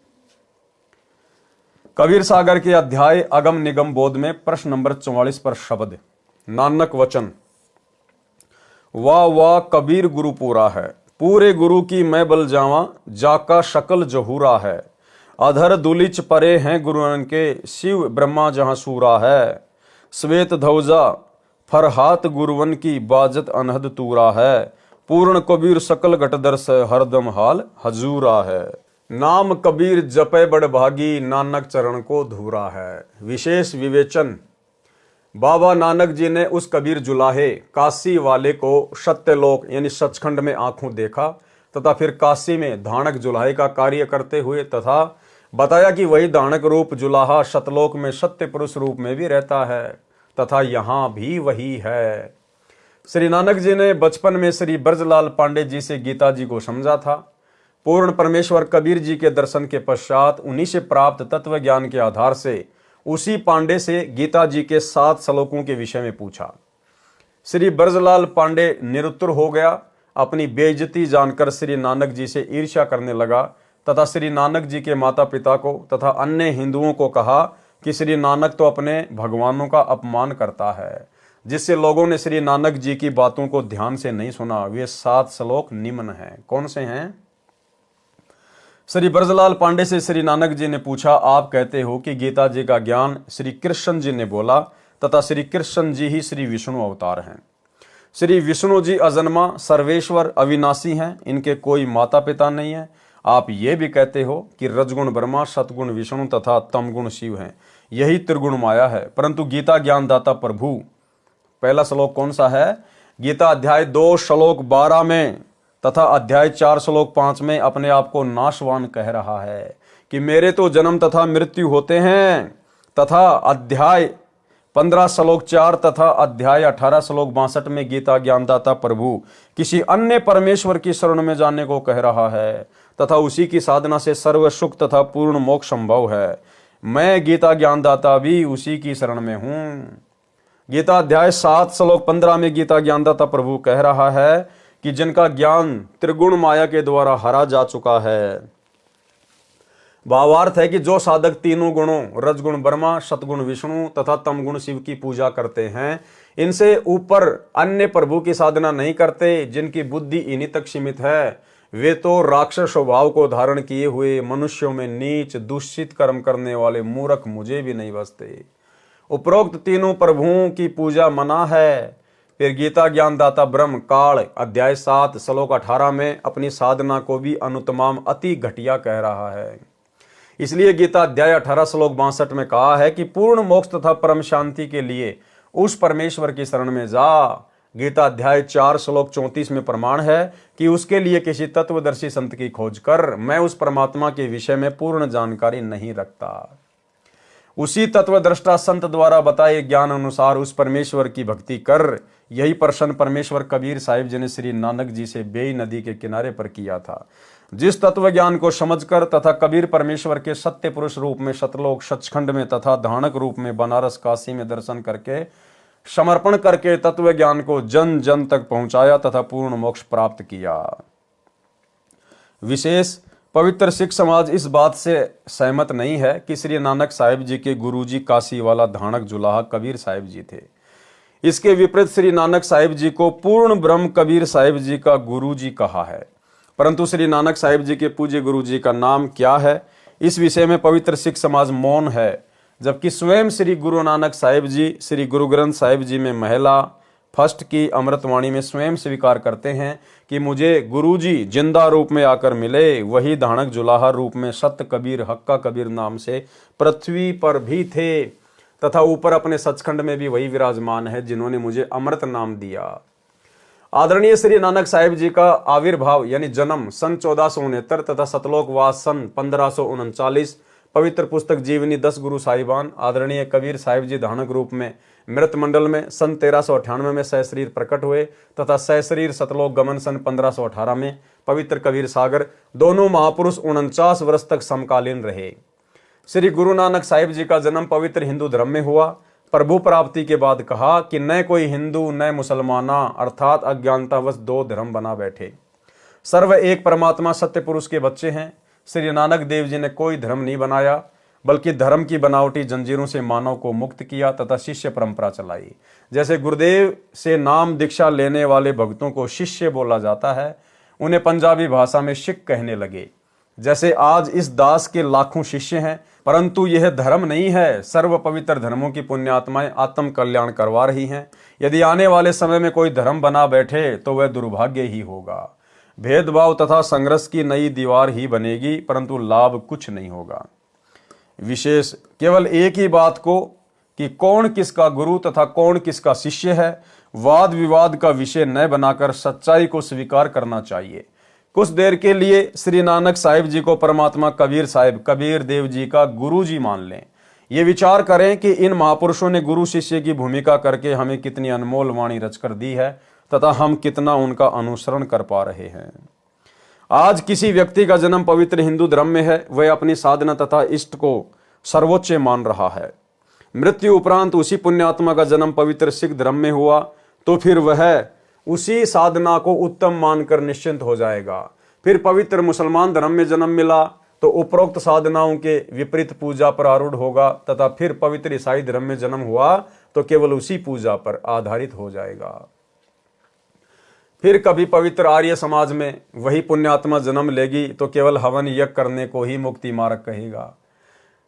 कबीर सागर के अध्याय अगम निगम बोध में प्रश्न नंबर 44 पर शब्द नानक वचन, वाह वाह कबीर गुरु पूरा है, पूरे गुरु की मैं बल जावा, जाका शकल जहूरा है। अधर दुलिच परे हैं गुरुअन के, शिव ब्रह्मा जहां सूरा है। श्वेत धौजा फरहात गुरुवन की, बाजत अनहद तूरा है। पूर्ण कबीर सकल घटदर्श, हरदम हाल हजूरा है। नाम कबीर जपे बड़ भागी, नानक चरण को धूरा है। विशेष विवेचन, बाबा नानक जी ने उस कबीर जुलाहे काशी वाले को सत्यलोक यानी सचखंड में आंखों देखा, तथा फिर काशी में धानक जुलाहे का कार्य करते हुए, तथा बताया कि वही धानक रूप जुलाहा सतलोक में सत्य पुरुष रूप में भी रहता है, तथा यहाँ भी वही है। श्री नानक जी ने बचपन में श्री ब्रजलाल पांडे जी से गीता जी को समझा था। पूर्ण परमेश्वर कबीर जी के दर्शन के पश्चात उन्हीं से प्राप्त तत्व ज्ञान के आधार से उसी पांडे से गीता जी के 7 श्लोकों के विषय में पूछा। श्री ब्रजलाल पांडे निरुत्तर हो गया। अपनी बेइज्जती जानकर श्री नानक जी से ईर्ष्या करने लगा, तथा श्री नानक जी के माता पिता को तथा अन्य हिंदुओं को कहा कि श्री नानक तो अपने भगवानों का अपमान करता है, जिससे लोगों ने श्री नानक जी की बातों को ध्यान से नहीं सुना। वे 7 श्लोक निम्न हैं। कौन से हैं? श्री ब्रजलाल पांडे से श्री नानक जी ने पूछा, आप कहते हो कि गीता जी का ज्ञान श्री कृष्ण जी ने बोला, तथा श्री कृष्ण जी ही श्री विष्णु अवतार हैं। श्री विष्णु जी अजन्मा सर्वेश्वर अविनाशी हैं, इनके कोई माता पिता नहीं है। आप ये भी कहते हो कि रजगुण ब्रह्मा, सतगुण विष्णु तथा तमगुण शिव हैं, यही त्रिगुण माया है। परंतु गीता ज्ञानदाता प्रभु, पहला श्लोक कौन सा है? गीता अध्याय 2 श्लोक 12 में तथा अध्याय 4 श्लोक 5 में अपने आप को नाशवान कह रहा है कि मेरे तो जन्म तथा मृत्यु होते हैं, तथा अध्याय 15 श्लोक 4 तथा अध्याय 18 श्लोक 62 में गीता ज्ञानदाता प्रभु किसी अन्य परमेश्वर की शरण में जाने को कह रहा है, तथा उसी की साधना से सर्व सुख तथा पूर्ण मोक्ष संभव है। मैं गीता ज्ञानदाता भी उसी की शरण में हूं। गीता अध्याय 7 श्लोक 15 में गीता ज्ञानदाता प्रभु कह रहा है कि जिनका ज्ञान त्रिगुण माया के द्वारा हरा जा चुका है। भावार्थ है कि जो साधक तीनों गुणों रजगुण ब्रह्मा, सतगुण विष्णु तथा तमगुण शिव की पूजा करते हैं, इनसे ऊपर अन्य प्रभु की साधना नहीं करते, जिनकी बुद्धि इन्हीं तक सीमित है, वे तो राक्षस स्वभाव को धारण किए हुए मनुष्यों में नीच दूषित कर्म करने वाले मूर्ख मुझे भी नहीं बसते। उपरोक्त तीनों प्रभुओं की पूजा मना है। फिर गीता ज्ञानदाता ब्रह्म काल अध्याय 7 श्लोक 18 में अपनी साधना को भी अनुत्तमाम अति घटिया कह रहा है। इसलिए गीता अध्याय 18 श्लोक 62 में कहा है कि पूर्ण मोक्ष तथा परम शांति के लिए उस परमेश्वर की शरण में जा। गीता अध्याय 4 श्लोक 34 में प्रमाण है कि उसके लिए किसी तत्वदर्शी संत की खोज कर। मैं उस परमात्मा के विषय में पूर्ण जानकारी नहीं रखता। उसी तत्वदृष्टा संत द्वारा बताए ज्ञान अनुसार उस परमेश्वर की भक्ति कर। यही प्रश्न परमेश्वर कबीर साहिब जी ने श्री नानक जी से बेई नदी के किनारे पर किया था। जिस तत्व ज्ञान को समझकर तथा कबीर परमेश्वर के सत्य पुरुष रूप में सतलोक सचखंड में तथा धानक रूप में बनारस काशी में दर्शन करके समर्पण करके तत्व ज्ञान को जन जन तक पहुंचाया तथा पूर्ण मोक्ष प्राप्त किया। विशेष पवित्र सिख समाज इस बात से सहमत नहीं है कि श्री नानक साहिब जी के गुरुजी काशी वाला धानक जुलाहा कबीर साहिब जी थे। इसके विपरीत श्री नानक साहिब जी को पूर्ण ब्रह्म कबीर साहिब जी का गुरुजी कहा है। परंतु श्री नानक साहिब जी के पूज्य गुरुजी का नाम क्या है, इस विषय में पवित्र सिख समाज मौन है, जबकि स्वयं श्री गुरु नानक साहिब जी श्री गुरु ग्रंथ साहिब जी में महिला फर्स्ट की अमृतवाणी में स्वयं स्वीकार करते हैं कि मुझे गुरुजी जिंदा रूप में आकर मिले। वही धानक जुलाहा रूप में सत्य कबीर हक्का कबीर नाम से पृथ्वी पर भी थे तथा ऊपर अपने सचखंड में भी वही विराजमान है जिन्होंने मुझे अमृत नाम दिया। आदरणीय श्री नानक साहिब जी का आविर्भाव यानी जन्म सन 1469 तथा सतलोकवास सन 1539। पवित्र पुस्तक जीवनी 10 गुरु साहिबान आदरणीय कबीर साहिब जी धानक रूप में मृत मंडल में सन 1398 में सहशरीर प्रकट हुए तथा सहशरीर सतलोक गमन सन 1518 में पवित्र कबीर सागर। दोनों महापुरुष 49 वर्ष तक समकालीन रहे। श्री गुरु नानक साहिब जी का जन्म पवित्र हिंदू धर्म में हुआ। प्रभु प्राप्ति के बाद कहा कि न कोई हिंदू न मुसलमाना अर्थात अज्ञानतावश दो धर्म बना बैठे। सर्व एक परमात्मा सत्य पुरुष के बच्चे हैं। श्री नानक देव जी ने कोई धर्म नहीं बनाया बल्कि धर्म की बनावटी जंजीरों से मानव को मुक्त किया तथा शिष्य परंपरा चलाई। जैसे गुरुदेव से नाम दीक्षा लेने वाले भक्तों को शिष्य बोला जाता है, उन्हें पंजाबी भाषा में सिख कहने लगे। जैसे आज इस दास के लाखों शिष्य हैं, परंतु यह धर्म नहीं है। सर्व पवित्र धर्मों की पुण्यात्माएं आत्म कल्याण करवा रही हैं। यदि आने वाले समय में कोई धर्म बना बैठे तो वह दुर्भाग्य ही होगा। भेदभाव तथा संघर्ष की नई दीवार ही बनेगी, परंतु लाभ कुछ नहीं होगा। विशेष केवल एक ही बात को कि कौन किसका गुरु तथा कौन किसका शिष्य है वाद विवाद का विषय न बनाकर सच्चाई को स्वीकार करना चाहिए। कुछ देर के लिए श्री नानक साहिब जी को परमात्मा कबीर साहिब कबीर देव जी का गुरु जी मान लें। ये विचार करें कि इन महापुरुषों ने गुरु शिष्य की भूमिका करके हमें कितनी अनमोल वाणी रचकर दी है तथा हम कितना उनका अनुसरण कर पा रहे हैं। आज किसी व्यक्ति का जन्म पवित्र हिंदू धर्म में है, वह अपनी साधना तथा इष्ट को सर्वोच्च मान रहा है। मृत्यु उपरांत उसी पुण्यात्मा का जन्म पवित्र सिख धर्म में हुआ तो फिर वह उसी साधना को उत्तम मानकर निश्चिंत हो जाएगा। फिर पवित्र मुसलमान धर्म में जन्म मिला तो उपरोक्त साधनाओं के विपरीत पूजा पर आरूढ़ होगा तथा फिर पवित्र ईसाई धर्म में जन्म हुआ तो केवल उसी पूजा पर आधारित हो जाएगा। फिर कभी पवित्र आर्य समाज में वही पुण्यात्मा जन्म लेगी तो केवल हवन यज्ञ करने को ही मुक्ति मार्ग कहेगा।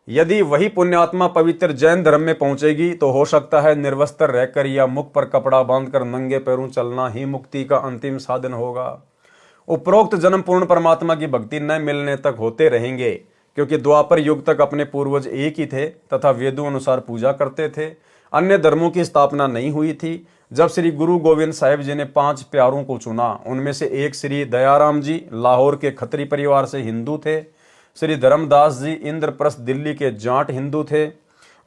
यदि वही पुण्यात्मा पवित्र जैन धर्म में पहुंचेगी तो हो सकता है निर्वस्त्र रहकर या मुख पर कपड़ा बांधकर नंगे पैरों चलना ही मुक्ति का अंतिम साधन होगा। उपरोक्त जन्म पूर्ण परमात्मा की भक्ति न मिलने तक होते रहेंगे, क्योंकि द्वापर युग तक अपने पूर्वज एक ही थे तथा वेदों अनुसार पूजा करते थे। अन्य धर्मों की स्थापना नहीं हुई थी। जब श्री गुरु गोविंद साहिब जी ने 5 प्यारों को चुना, उनमें से एक श्री दयाराम जी लाहौर के खत्री परिवार से हिंदू थे। श्री धर्मदास जी इंद्रप्रस्थ दिल्ली के जाट हिंदू थे।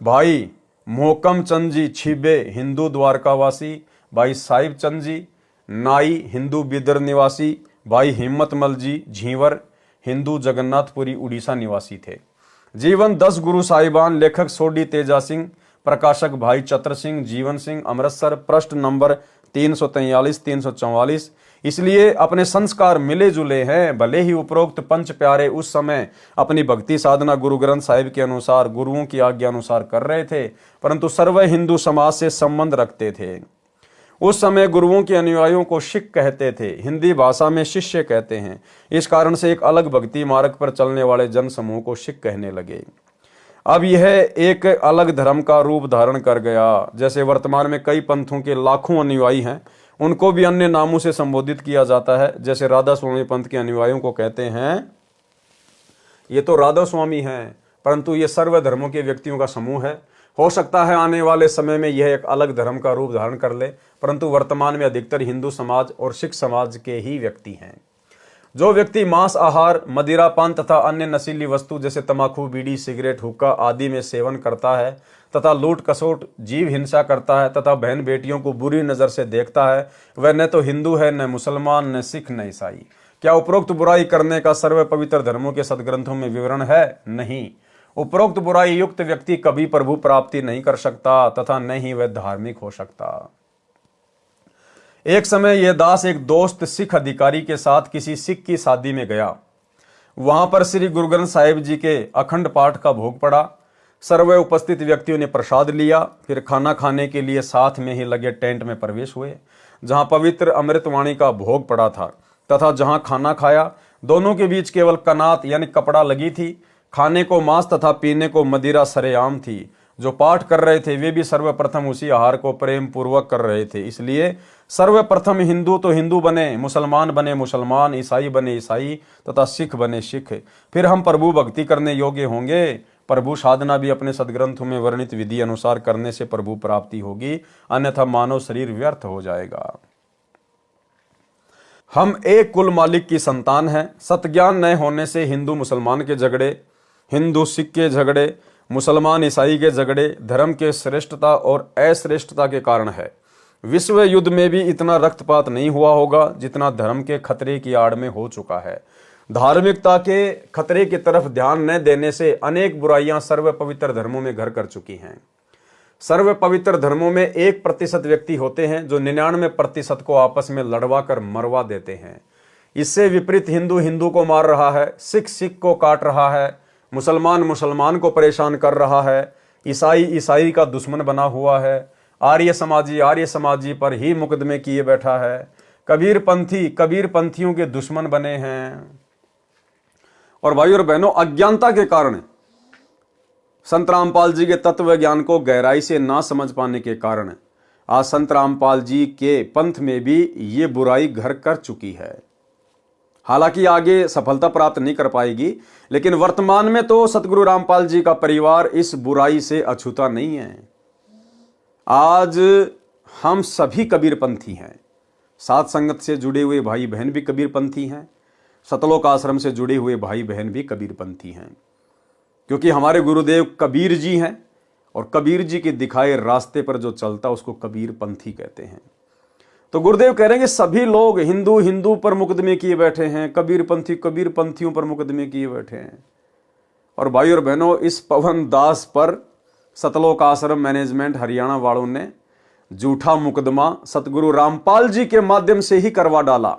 भाई मोहकम चंद जी छिबे हिंदू द्वारकावासी। भाई साहिब चंद जी नाई हिंदू बिदर निवासी। भाई हिम्मतमल जी झींवर हिंदू जगन्नाथपुरी उड़ीसा निवासी थे। जीवन 10 गुरु साहिबान लेखक सोडी तेजा सिंह प्रकाशक भाई चतर सिंह, जीवन सिंह, अमृतसर, पृष्ठ नंबर 343 344। इसलिए अपने संस्कार मिले जुले हैं। भले ही उपरोक्त पंच प्यारे उस समय अपनी भक्ति साधना गुरु ग्रंथ साहिब के अनुसार, गुरुओं की आज्ञा अनुसार कर रहे थे, परंतु सर्व हिंदू समाज से संबंध रखते थे। उस समय गुरुओं के अनुयायियों को शिख कहते थे, हिंदी भाषा में शिष्य कहते हैं। इस कारण से एक अलग भक्ति मार्ग पर चलने वाले जन समूह को शिख कहने लगे। अब यह एक अलग धर्म का रूप धारण कर गया। जैसे वर्तमान में कई पंथों के लाखों अनुयायी हैं, उनको भी अन्य नामों से संबोधित किया जाता है। जैसे राधा स्वामी पंथ के अनुयायियों को कहते हैं ये तो राधा स्वामी हैं, परंतु ये सर्व धर्मों के व्यक्तियों का समूह है। हो सकता है आने वाले समय में यह एक अलग धर्म का रूप धारण कर ले, परंतु वर्तमान में अधिकतर हिंदू समाज और सिख समाज के ही व्यक्ति हैं। जो व्यक्ति मांस आहार, मदिरा पान तथा अन्य नशीली वस्तु जैसे तंबाकू, बीड़ी, सिगरेट, हुक्का आदि में सेवन करता है तथा लूट कसोट, जीव हिंसा करता है तथा बहन बेटियों को बुरी नजर से देखता है, वह न तो हिंदू है, न मुसलमान, न सिख, न ईसाई। क्या उपरोक्त बुराई करने का सर्व पवित्र धर्मों के सदग्रंथों में विवरण है? नहीं। उपरोक्त बुराई युक्त व्यक्ति कभी प्रभु प्राप्ति नहीं कर सकता तथा न ही वह धार्मिक हो सकता। एक समय यह दास एक दोस्त सिख अधिकारी के साथ किसी सिख की शादी में गया। वहां पर श्री गुरु ग्रंथ साहिब जी के अखंड पाठ का भोग पड़ा। सर्व उपस्थित व्यक्तियों ने प्रसाद लिया, फिर खाना खाने के लिए साथ में ही लगे टेंट में प्रवेश हुए, जहां पवित्र अमृतवाणी का भोग पड़ा था तथा जहां खाना खाया। दोनों के बीच केवल कनात यानी कपड़ा लगी थी। खाने को मांस तथा पीने को मदिरा सरेआम थी। जो पाठ कर रहे थे वे भी सर्वप्रथम उसी आहार को प्रेम पूर्वक कर रहे थे। इसलिए सर्वप्रथम हिंदू तो हिंदू बने, मुसलमान बने मुसलमान, ईसाई बने ईसाई तथा सिख बने सिख। फिर हम प्रभु भक्ति करने योग्य होंगे। प्रभु साधना भी अपने सदग्रंथों में वर्णित विधि अनुसार करने से प्रभु प्राप्ति होगी, अन्यथा मानव शरीर व्यर्थ हो जाएगा। हम एक कुल मालिक की संतान हैं। सतज्ञान न होने से हिंदू मुसलमान के झगड़े, हिंदू सिख के झगड़े, मुसलमान ईसाई के झगड़े धर्म के श्रेष्ठता और अश्रेष्ठता के कारण है। विश्व युद्ध में भी इतना रक्तपात नहीं हुआ होगा जितना धर्म के खतरे की आड़ में हो चुका है। धार्मिकता के खतरे की तरफ ध्यान न देने से अनेक बुराइयां सर्व पवित्र धर्मों में घर कर चुकी हैं। सर्व पवित्र धर्मों में 1% व्यक्ति होते हैं जो 99% को आपस में लड़वा कर मरवा देते हैं। इससे विपरीत हिंदू हिंदू को मार रहा है, सिख सिख को काट रहा है, मुसलमान मुसलमान को परेशान कर रहा है, ईसाई ईसाई का दुश्मन बना हुआ है, आर्य समाजी पर ही मुकदमे किए बैठा है, कबीर पंथियों के दुश्मन बने हैं। और भाई और बहनों, अज्ञानता के कारण, संत रामपाल जी के तत्व ज्ञान को गहराई से ना समझ पाने के कारण आज संत रामपाल जी के पंथ में भी ये बुराई घर कर चुकी है। हालांकि आगे सफलता प्राप्त नहीं कर पाएगी, लेकिन वर्तमान में तो सतगुरु रामपाल जी का परिवार इस बुराई से अछूता नहीं है। आज हम सभी कबीरपंथी हैं। सात संगत से जुड़े हुए भाई बहन भी कबीरपंथी हैं, सतलोक आश्रम से जुड़े हुए भाई बहन भी कबीरपंथी हैं, क्योंकि हमारे गुरुदेव कबीर जी हैं और कबीर जी के दिखाए रास्ते पर जो चलता उसको कबीरपंथी कहते हैं। तो गुरुदेव कह रहे हैं कि सभी लोग हिंदू हिंदू पर मुकदमे किए बैठे हैं, कबीरपंथी कबीरपंथियों पर मुकदमे किए बैठे हैं। और भाई और बहनों, इस पवन दास पर सतलोक आश्रम मैनेजमेंट हरियाणा वालों ने झूठा मुकदमा सतगुरु रामपाल जी के माध्यम से ही करवा डाला।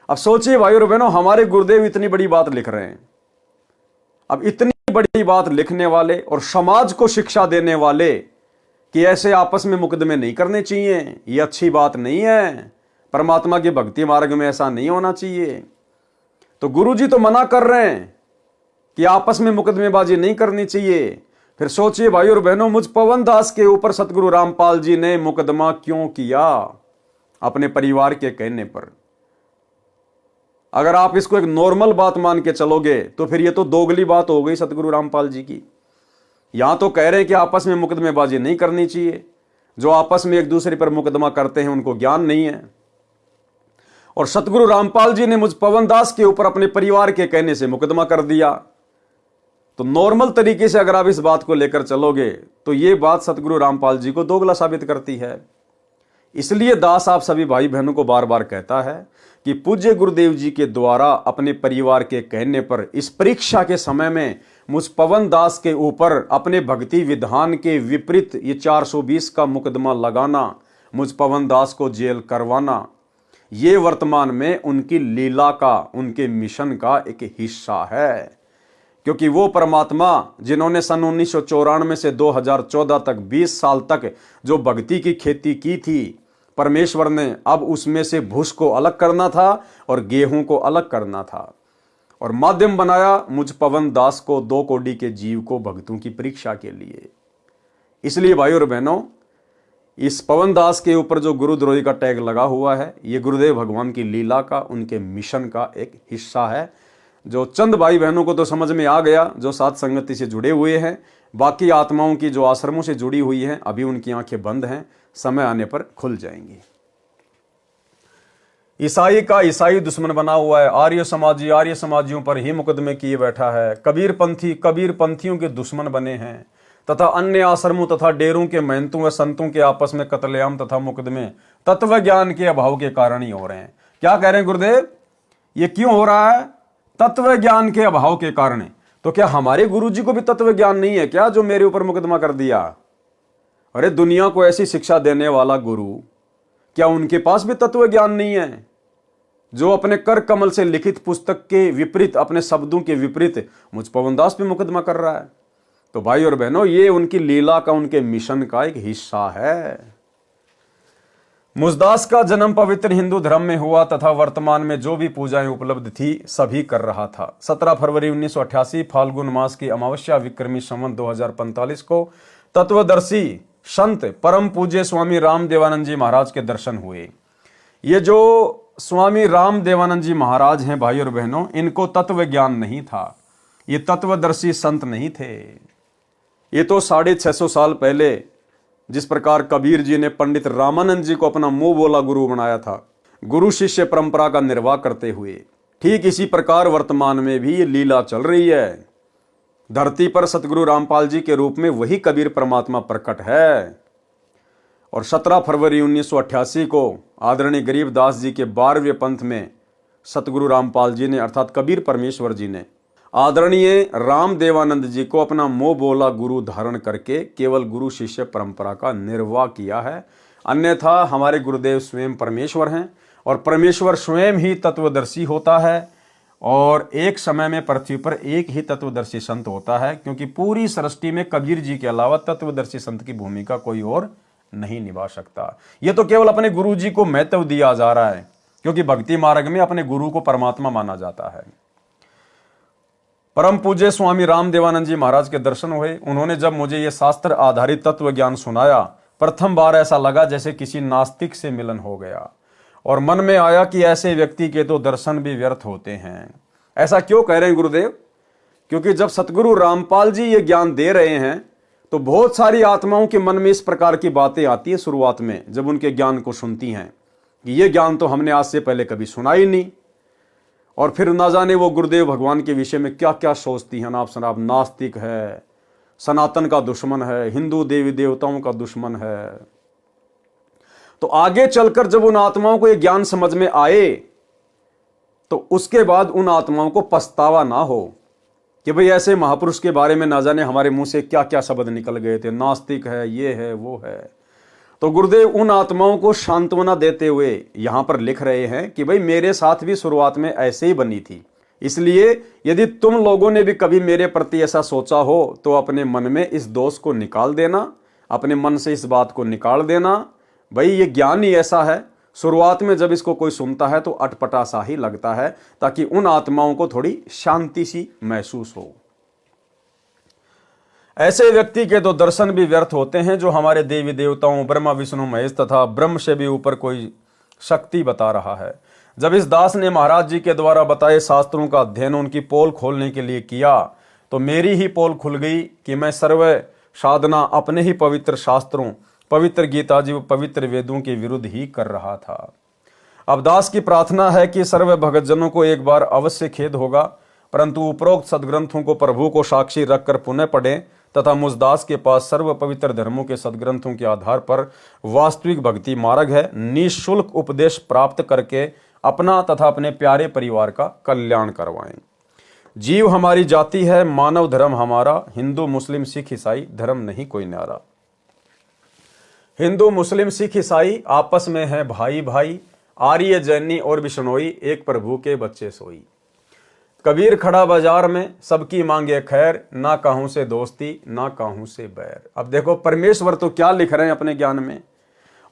अब सोचिए भाई और बहनों, हमारे गुरुदेव इतनी बड़ी बात लिख रहे हैं। अब इतनी बड़ी बात लिखने वाले और समाज को शिक्षा देने वाले कि ऐसे आपस में मुकदमे नहीं करने चाहिए, ये अच्छी बात नहीं है, परमात्मा के भक्ति मार्ग में ऐसा नहीं होना चाहिए। तो गुरुजी तो मना कर रहे हैं कि आपस में मुकदमेबाजी नहीं करनी चाहिए। फिर सोचिए भाई और बहनों, मुझ पवन दास के ऊपर सतगुरु रामपाल जी ने मुकदमा क्यों किया? अपने परिवार के कहने पर। अगर आप इसको एक नॉर्मल बात मान के चलोगे तो फिर ये तो दोगली बात हो गई सतगुरु रामपाल जी की। यहां तो कह रहे हैं कि आपस में मुकदमेबाजी नहीं करनी चाहिए। जो आपस में एक दूसरे पर मुकदमा करते हैं उनको ज्ञान नहीं है। और सतगुरु रामपाल जी ने मुझ पवन दास के ऊपर अपने परिवार के कहने से मुकदमा कर दिया। तो नॉर्मल तरीके से अगर आप इस बात को लेकर चलोगे तो यह बात सतगुरु रामपाल जी को दोगला साबित करती है। इसलिए दास आप सभी भाई बहनों को बार बार कहता है कि पूज्य गुरुदेव जी के द्वारा अपने परिवार के कहने पर इस परीक्षा के समय में मुझ पवन दास के ऊपर अपने भक्ति विधान के विपरीत ये 420 का मुकदमा लगाना, मुझ पवन दास को जेल करवाना, ये वर्तमान में उनकी लीला का, उनके मिशन का एक हिस्सा है। क्योंकि वो परमात्मा जिन्होंने सन 1994 से 2014 तक 20 साल तक जो भक्ति की खेती की थी, परमेश्वर ने अब उसमें से भूस को अलग करना था और गेहूं को अलग करना था और माध्यम बनाया मुझ पवन दास को, 2 कोटि के जीव को भक्तों की परीक्षा के लिए। इसलिए भाई और बहनों, इस पवन दास के ऊपर जो गुरुद्रोही का टैग लगा हुआ है, ये गुरुदेव भगवान की लीला का, उनके मिशन का एक हिस्सा है। जो चंद भाई बहनों को तो समझ में आ गया, जो साथ संगति से जुड़े हुए हैं। बाकी आत्माओं की जो आश्रमों से जुड़ी हुई हैं, अभी उनकी आंखें बंद हैं, समय आने पर खुल जाएंगी। ईसाई का ईसाई दुश्मन बना हुआ है, आर्य समाजियों पर ही मुकदमे किए बैठा है। कबीर पंथियों के दुश्मन बने हैं तथा अन्य आश्रमों तथा डेरों के महंतों व संतों के आपस में कत्लेआम तथा मुकदमे तत्व ज्ञान के अभाव के कारण ही हो रहे हैं। क्या कह रहे हैं गुरुदेव, ये क्यों हो रहा है? तत्व ज्ञान के अभाव के कारण। तो क्या हमारे गुरुजी को भी तत्व ज्ञान नहीं है क्या, जो मेरे ऊपर मुकदमा कर दिया? अरे दुनिया को ऐसी शिक्षा देने वाला गुरु, क्या उनके पास भी तत्व ज्ञान नहीं है? जो अपने कर कमल से लिखित पुस्तक के विपरीत, अपने शब्दों के विपरीत मुझ पवन दास पे मुकदमा कर रहा है। तो भाई और बहनों, ये उनकी लीला का, उनके मिशन का एक हिस्सा है। मुझदास का जन्म पवित्र हिंदू धर्म में हुआ तथा वर्तमान में जो भी पूजाएं उपलब्ध थी सभी कर रहा था। 17 फरवरी 1988 फाल्गुन मास की अमावस्या विक्रमी संवत 2045 को तत्वदर्शी संत परम पूज्य स्वामी राम देवानंद जी महाराज के दर्शन हुए। ये जो स्वामी राम देवानंद जी महाराज हैं भाई और बहनों, इनको तत्व ज्ञान नहीं था, ये तत्वदर्शी संत नहीं थे। ये तो 650 साल पहले जिस प्रकार कबीर जी ने पंडित रामानंद जी को अपना मुंह बोला गुरु बनाया था, गुरु शिष्य परंपरा का निर्वाह करते हुए, ठीक इसी प्रकार वर्तमान में भी ये लीला चल रही है। धरती पर सतगुरु रामपाल जी के रूप में वही कबीर परमात्मा प्रकट है। और 17 फरवरी 1988 को आदरणीय गरीबदास जी के 12वें पंथ में सतगुरु रामपाल जी ने, अर्थात कबीर परमेश्वर जी ने, आदरणीय राम देवानंद जी को अपना मोह बोला गुरु धारण करके केवल गुरु शिष्य परंपरा का निर्वाह किया है। अन्यथा हमारे गुरुदेव स्वयं परमेश्वर हैं और परमेश्वर स्वयं ही तत्वदर्शी होता है। और एक समय में पृथ्वी पर एक ही तत्वदर्शी संत होता है, क्योंकि पूरी सृष्टि में कबीर जी के अलावा तत्वदर्शी संत की भूमिका कोई और नहीं निभा सकता। ये तो केवल अपने गुरु जी को महत्व दिया जा रहा है, क्योंकि भक्ति मार्ग में अपने गुरु को परमात्मा माना जाता है। परम पूज्य स्वामी राम देवानंद जी महाराज के दर्शन हुए। उन्होंने जब मुझे यह शास्त्र आधारित तत्व ज्ञान सुनाया, प्रथम बार ऐसा लगा जैसे किसी नास्तिक से मिलन हो गया और मन में आया कि ऐसे व्यक्ति के तो दर्शन भी व्यर्थ होते हैं। ऐसा क्यों कह रहे हैं गुरुदेव? क्योंकि जब सतगुरु रामपाल जी ये ज्ञान दे रहे हैं तो बहुत सारी आत्माओं के मन में इस प्रकार की बातें आती है शुरुआत में, जब उनके ज्ञान को सुनती हैं कि ये ज्ञान तो हमने आज से पहले कभी सुना ही नहीं। और फिर ना जाने वो गुरुदेव भगवान के विषय में क्या क्या सोचती हैं। नाप शनाप नास्तिक है, सनातन का दुश्मन है, हिंदू देवी देवताओं का दुश्मन है। तो आगे चलकर जब उन आत्माओं को ये ज्ञान समझ में आए तो उसके बाद उन आत्माओं को पछतावा ना हो कि भाई ऐसे महापुरुष के बारे में ना जाने हमारे मुंह से क्या क्या शब्द निकल गए थे, नास्तिक है, ये है, वो है। तो गुरुदेव उन आत्माओं को सांत्वना देते हुए यहां पर लिख रहे हैं कि भाई मेरे साथ भी शुरुआत में ऐसे ही बनी थी, इसलिए यदि तुम लोगों ने भी कभी मेरे प्रति ऐसा सोचा हो तो अपने मन में इस दोष को निकाल देना, अपने मन से इस बात को निकाल देना। भाई ये ज्ञान ही ऐसा है, शुरुआत में जब इसको कोई सुनता है तो अटपटा सा ही लगता है, ताकि उन आत्माओं को थोड़ी शांति सी महसूस हो। ऐसे व्यक्ति के तो दर्शन भी व्यर्थ होते हैं जो हमारे देवी देवताओं ब्रह्मा विष्णु महेश तथा ब्रह्म से भी ऊपर कोई शक्ति बता रहा है। जब इस दास ने महाराज जी के द्वारा बताए शास्त्रों का अध्ययन उनकी पोल खोलने के लिए किया तो मेरी ही पोल खुल गई कि मैं सर्व साधना अपने ही पवित्र शास्त्रों, पवित्र गीता जी व पवित्र वेदों के विरुद्ध ही कर रहा था। अब दास की प्रार्थना है कि सर्व भगतजनों को एक बार अवश्य खेद होगा, परंतु उपरोक्त सदग्रंथों को प्रभु को साक्षी रखकर पुनः पढ़ें तथा मुझ दास के पास सर्व पवित्र धर्मों के सदग्रंथों के आधार पर वास्तविक भक्ति मार्ग है, निःशुल्क उपदेश प्राप्त करके अपना तथा अपने प्यारे परिवार का कल्याण करवाएं। जीव हमारी जाति है, मानव धर्म हमारा, हिंदू मुस्लिम सिख ईसाई धर्म नहीं कोई न्यारा। हिंदू मुस्लिम सिख ईसाई आपस में है भाई भाई, आर्य जैनी और बिश्नोई एक प्रभु के बच्चे सोई। कबीर खड़ा बाजार में सबकी मांगे खैर, ना कहूं से दोस्ती ना कहूं से बैर। अब देखो परमेश्वर तो क्या लिख रहे हैं अपने ज्ञान में,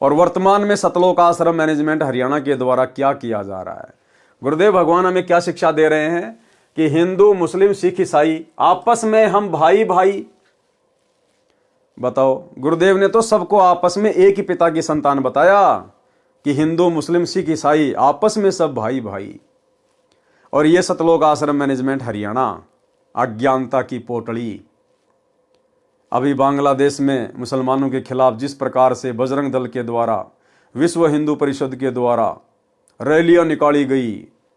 और वर्तमान में सतलोक आश्रम मैनेजमेंट हरियाणा के द्वारा क्या किया जा रहा है। गुरुदेव भगवान हमें क्या शिक्षा दे रहे हैं कि हिंदू मुस्लिम सिख ईसाई आपस में हम भाई भाई। बताओ, गुरुदेव ने तो सबको आपस में एक ही पिता की संतान बताया कि हिंदू मुस्लिम सिख ईसाई आपस में सब भाई भाई। और ये सतलोक आश्रम मैनेजमेंट हरियाणा अज्ञानता की पोटली। अभी बांग्लादेश में मुसलमानों के खिलाफ जिस प्रकार से बजरंग दल के द्वारा, विश्व हिंदू परिषद के द्वारा रैलियां निकाली गई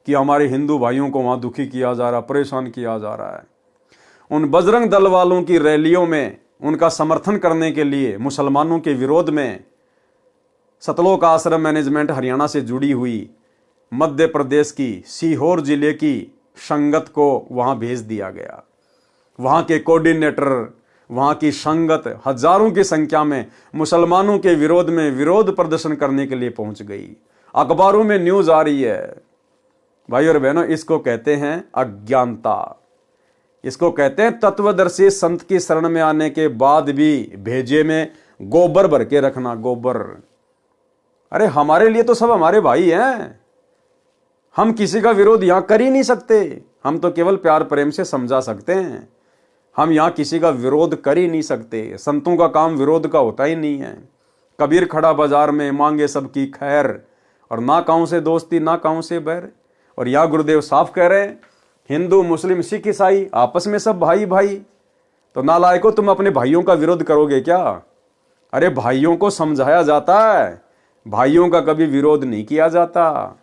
कि हमारे हिंदू भाइयों को वहां दुखी किया जा रहा, परेशान किया जा रहा है। उन बजरंग दल वालों की रैलियों में उनका समर्थन करने के लिए मुसलमानों के विरोध में सतलोक आश्रम मैनेजमेंट हरियाणा से जुड़ी हुई मध्य प्रदेश की सीहोर जिले की संगत को वहां भेज दिया गया। वहां के कोऑर्डिनेटर, वहां की संगत हजारों की संख्या में मुसलमानों के विरोध में विरोध प्रदर्शन करने के लिए पहुंच गई। अखबारों में न्यूज आ रही है। भाई और बहनों, इसको कहते हैं अज्ञानता। इसको कहते हैं तत्वदर्शी संत की शरण में आने के बाद भी भेजे में गोबर भर के रखना, गोबर। अरे हमारे लिए तो सब हमारे भाई हैं। हम किसी का विरोध यहां कर ही नहीं सकते। हम तो केवल प्यार प्रेम से समझा सकते हैं। हम यहां किसी का विरोध कर ही नहीं सकते। संतों का काम विरोध का होता ही नहीं है। कबीर खड़ा बाजार में मांगे सबकी खैर, और ना कहूं से दोस्ती ना कहूं से बैर। और यह गुरुदेव साफ कह रहे हैं, हिंदू मुस्लिम सिख ईसाई आपस में सब भाई भाई। तो नालायकों, तुम अपने भाइयों का विरोध करोगे क्या? अरे भाइयों को समझाया जाता है, भाइयों का कभी विरोध नहीं किया जाता।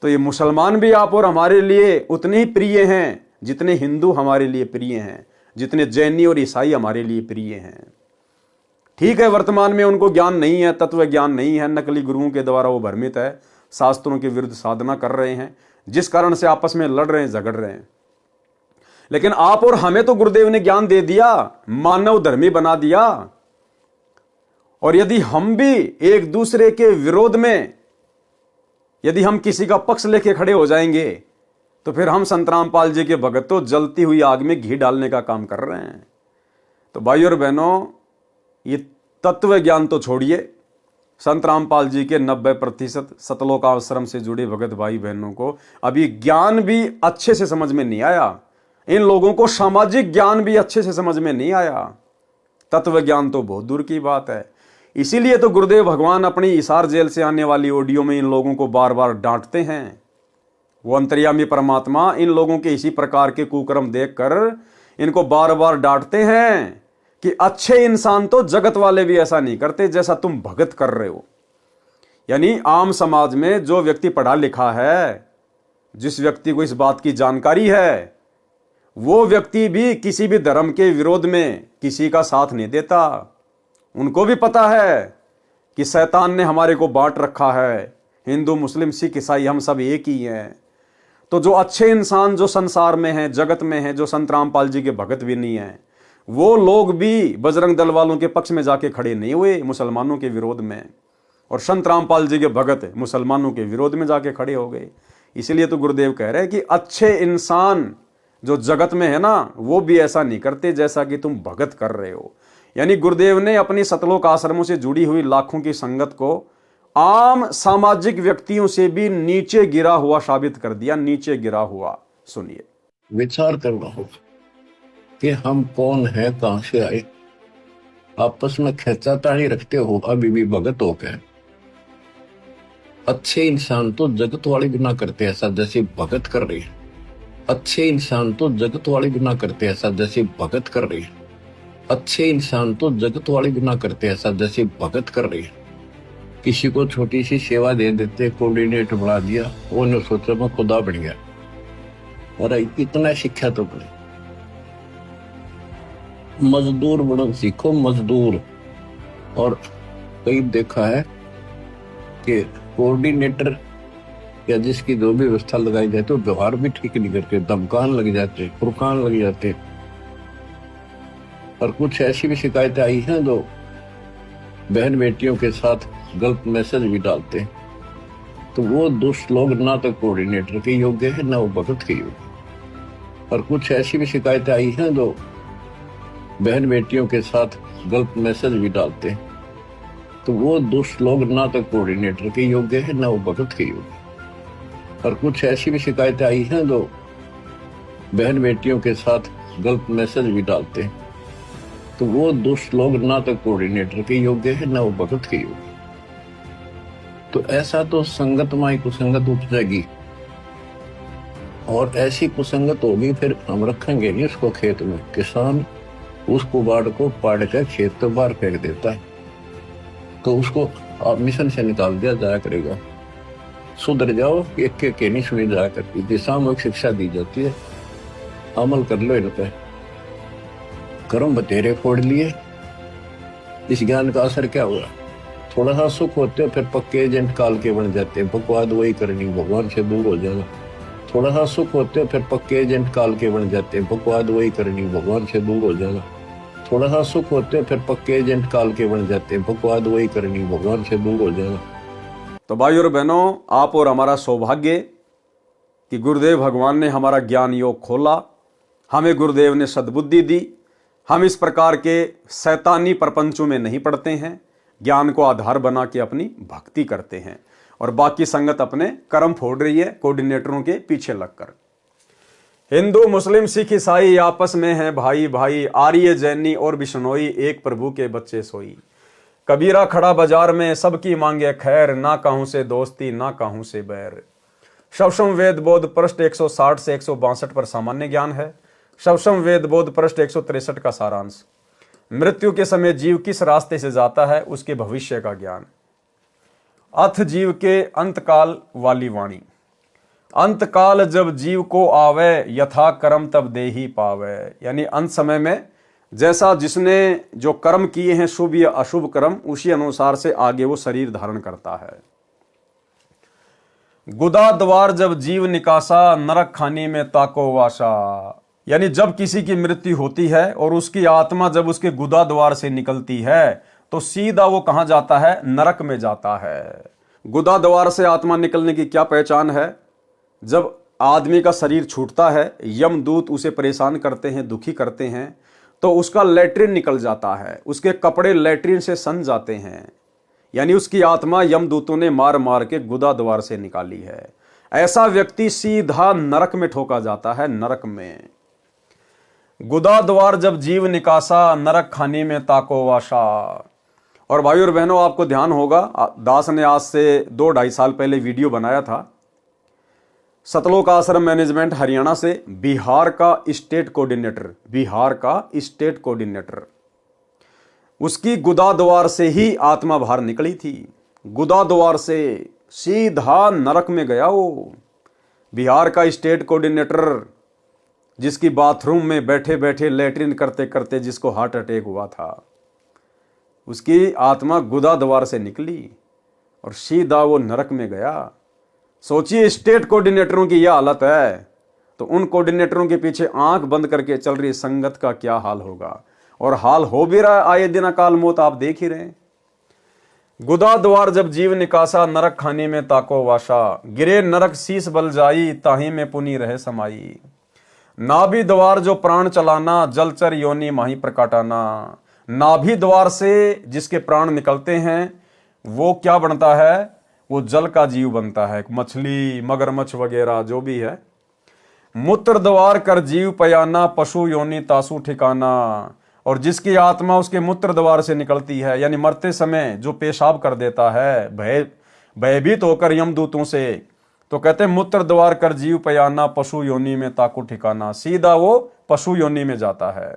तो ये मुसलमान भी आप और हमारे लिए उतने ही प्रिय हैं जितने हिंदू हमारे लिए प्रिय हैं, जितने जैनी और ईसाई हमारे लिए प्रिय हैं। ठीक है, वर्तमान में उनको ज्ञान नहीं है, तत्व ज्ञान नहीं है, नकली गुरुओं के द्वारा वो भ्रमित है, शास्त्रों के विरुद्ध साधना कर रहे हैं, जिस कारण से आपस में लड़ रहे हैं, झगड़ रहे हैं। लेकिन आप और हमें तो गुरुदेव ने ज्ञान दे दिया, मानव धर्मी बना दिया। और यदि हम भी एक दूसरे के विरोध में, यदि हम किसी का पक्ष लेके खड़े हो जाएंगे, तो फिर हम संत रामपाल जी के भगत तो जलती हुई आग में घी डालने का काम कर रहे हैं। तो भाई और बहनों, ये तत्व ज्ञान तो छोड़िए। संत रामपाल जी के 90% सतलोक आश्रम से जुड़े भगत भाई बहनों को अभी ज्ञान भी अच्छे से समझ में नहीं आया। इन लोगों को सामाजिक ज्ञान भी अच्छे से समझ में नहीं आया। तत्व ज्ञान तो बहुत दूर की बात है। इसीलिए तो गुरुदेव भगवान अपनी हिसार जेल से आने वाली ऑडियो में इन लोगों को बार बार डांटते हैं। वो अंतर्यामी परमात्मा इन लोगों के इसी प्रकार के कुकर्म देखकर इनको बार बार डांटते हैं कि अच्छे इंसान तो जगत वाले भी ऐसा नहीं करते जैसा तुम भगत कर रहे हो। यानी आम समाज में जो व्यक्ति पढ़ा लिखा है, जिस व्यक्ति को इस बात की जानकारी है, वो व्यक्ति भी किसी भी धर्म के विरोध में किसी का साथ नहीं देता। उनको भी पता है कि शैतान ने हमारे को बांट रखा है, हिंदू मुस्लिम सिख ईसाई हम सब एक ही हैं। तो जो अच्छे इंसान जो संसार में हैं, जगत में हैं, जो संत रामपाल जी के भगत भी नहीं हैं, वो लोग भी बजरंग दल वालों के पक्ष में जाके खड़े नहीं हुए मुसलमानों के विरोध में, और संत रामपाल जी के भगत मुसलमानों के विरोध में जाके खड़े हो गए। इसलिए तो गुरुदेव कह रहे हैं कि अच्छे इंसान जो जगत में है ना, वो भी ऐसा नहीं करते जैसा कि तुम भगत कर रहे हो। यानी गुरुदेव ने अपनी सतलोक आश्रमों से जुड़ी हुई लाखों की संगत को आम सामाजिक व्यक्तियों से भी नीचे गिरा हुआ साबित कर दिया, नीचे गिरा हुआ। सुनिए। विचार करना होगा कि हम कौन है, कहां से आए। आपस में खेचातानी रखते हो अभी भी भगत हो गए। अच्छे इंसान तो जगत वाले भी ना करते ऐसा जैसे भगत कर रही है। अच्छे इंसान तो जगत वाले भी ना करते ऐसा जैसे भगत कर रही है। अच्छे इंसान तो जगत वाले भी ना करते ऐसा जैसे भगत कर रही है। किसी को छोटी सी सेवा दे देते, कोऑर्डिनेटर बना दिया, वो ने सोचा मैं खुदा बन गया। और इतना शिक्षा तो पड़े, मजदूर बनो सीखो, मजदूर। और कई देखा है कि कोऑर्डिनेटर या जिसकी जो भी व्यवस्था लगाई जाए तो व्यवहार भी ठीक नहीं करते, धमकान लग जाते, फुरकान लग जाते। और कुछ ऐसी भी शिकायतें आई हैं जो बहन बेटियों के साथ गलत मैसेज भी डालते हैं। तो वो दुष्ट लोग ना तो कोऑर्डिनेटर के योग्य है ना वो भगत के योग्य। और कुछ ऐसी भी शिकायतें आई हैं जो बहन बेटियों के साथ गलत मैसेज भी डालते हैं। तो वो दुष्ट लोग ना तो कोऑर्डिनेटर के योग्य है ना वो भगत के योग्य। और कुछ ऐसी भी शिकायतें आई हैं जो बहन बेटियों के साथ गलत मैसेज भी डालते हैं। तो वो दुष्ट लोग ना तो कोऑर्डिनेटर के योग्य है ना वो भगत के योग्य। तो ऐसा तो संगत में ही कुसंगत उपजेगी, और ऐसी कुसंगत होगी फिर हम रखेंगे नहीं उसको खेत में। किसान उस कुबाड़ को पाड़ कर खेत तो बाहर फेंक देता है, तो उसको आप मिशन से निकाल दिया जाया करेगा। सुधर जाओ, एक के नहीं सुनी जाया करती, दिशात्मक शिक्षा दी जाती है, अमल कर लो इन पे। कर्म बतेरे फोड़ लिए, इस ज्ञान का असर क्या हुआ? थोड़ा सा सुख होते हो फिर पक्के एजेंट काल के बन जाते हैं, बकवाद वही करनी, भगवान से दूर हो जाना। थोड़ा सा सुख होते हो फिर पक्के एजेंट काल के बन जाते हैं, बकवाद वही करनी, भगवान से दूर हो जाना। थोड़ा सा सुख होते हो फिर पक्के एजेंट काल के बन जाते हैं, बकवाद वही करनी, भगवान से दूर हो जाना। तो भाई और बहनों, आप और हमारा सौभाग्य कि गुरुदेव भगवान ने हमारा ज्ञान योग खोला, हमें गुरुदेव ने सद्बुद्धि दी। हम इस प्रकार के शैतानी प्रपंचों में नहीं पड़ते हैं, ज्ञान को आधार बना के अपनी भक्ति करते हैं, और बाकी संगत अपने कर्म फोड़ रही है कोऑर्डिनेटरों के पीछे लगकर। हिंदू मुस्लिम सिख ईसाई आपस में हैं भाई भाई, आर्य जैनी और बिश्नोई, एक प्रभु के बच्चे सोई। कबीरा खड़ा बाजार में सबकी मांगे खैर, ना कहूं से दोस्ती ना कहूं से बैर। शवशम वेद बोध पृष्ठ 160 से 162 पर सामान्य ज्ञान है। शवशम वेद बोध पृष्ठ 163 का सारांश। मृत्यु के समय जीव किस रास्ते से जाता है, उसके भविष्य का ज्ञान। अथ जीव के अंतकाल वाली वाणी। अंतकाल जब जीव को आवे, यथा कर्म तब देही पावे। यानी अंत समय में जैसा जिसने जो कर्म किए हैं, शुभ या अशुभ कर्म, उसी अनुसार से आगे वो शरीर धारण करता है। गुदा द्वार जब जीव निकासा, नरक खाने में ताको वासा। यानी जब किसी की मृत्यु होती है और उसकी आत्मा जब उसके गुदा द्वार से निकलती है तो सीधा वो कहां जाता है? नरक में जाता है। गुदा द्वार से आत्मा निकलने की क्या पहचान है? जब आदमी का शरीर छूटता है, यमदूत उसे परेशान करते हैं, दुखी करते हैं, तो उसका लैट्रिन निकल जाता है, उसके कपड़े लैट्रिन से सन जाते हैं। यानी उसकी आत्मा यमदूतों ने मार मार के गुदा द्वार से निकाली है। ऐसा व्यक्ति सीधा नरक में ठोका जाता है, नरक में। गुदा द्वार जब जीव निकासा, नरक खाने में ताको वाशा। और भाई और बहनों, आपको ध्यान होगा, दास ने आज से 2-2.5 साल पहले वीडियो बनाया था। सतलोक आश्रम मैनेजमेंट हरियाणा से बिहार का स्टेट कोऑर्डिनेटर, उसकी गुदा द्वार से ही आत्मा बाहर निकली थी। गुदा द्वार से सीधा नरक में गया वो। बिहार का स्टेट कोऑर्डिनेटर, जिसकी बाथरूम में बैठे बैठे लैट्रिन करते करते जिसको हार्ट अटैक हुआ था, उसकी आत्मा गुदा द्वार से निकली और सीधा वो नरक में गया। सोचिए, स्टेट कोऑर्डिनेटरों की यह हालत है, तो उन कोऑर्डिनेटरों के पीछे आंख बंद करके चल रही संगत का क्या हाल होगा। और हाल हो भी रहा है, आए दिन अकाल मौत आप देख ही रहे हैं। गुदा द्वार जब जीव निकासा, नरक खाने में ताको वाशा। गिरे नरक शीस बल जाई, ताही में पुनी रहे समाई। नाभि द्वार जो प्राण चलाना, जलचर योनि माही प्रकाटाना। नाभि द्वार से जिसके प्राण निकलते हैं वो क्या बनता है? वो जल का जीव बनता है, मछली, मगरमच्छ वगैरह जो भी है। मूत्र द्वार कर जीव पयाना, पशु योनि तासु ठिकाना। और जिसकी आत्मा उसके मूत्र द्वार से निकलती है, यानी मरते समय जो पेशाब कर देता है भयभीत होकर यमदूतों से, तो कहते हैं मूत्र द्वार कर जीव पयाना, पशु योनि में ताकू ठिकाना। सीधा वो पशु योनि में जाता है।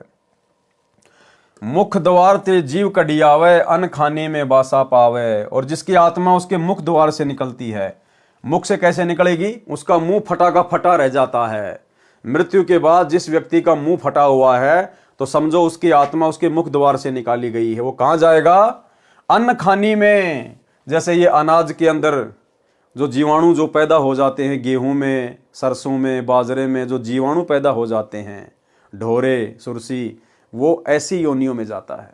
मुख द्वार ते जीव कडियावे, अन्न खाने में बासा पावे। और जिसकी आत्मा उसके मुख द्वार से निकलती है, मुख से कैसे निकलेगी? उसका मुंह फटा का फटा रह जाता है। मृत्यु के बाद जिस व्यक्ति का मुंह फटा हुआ है, तो समझो उसकी आत्मा उसके मुख द्वार से निकाली गई है। वो कहां जाएगा? अन्न खानी में। जैसे ये अनाज के अंदर जो जीवाणु जो पैदा हो जाते हैं गेहूं में, सरसों में, बाजरे में, जो जीवाणु पैदा हो जाते हैं, ढोरे, सुरसी, वो ऐसी योनियों में जाता है।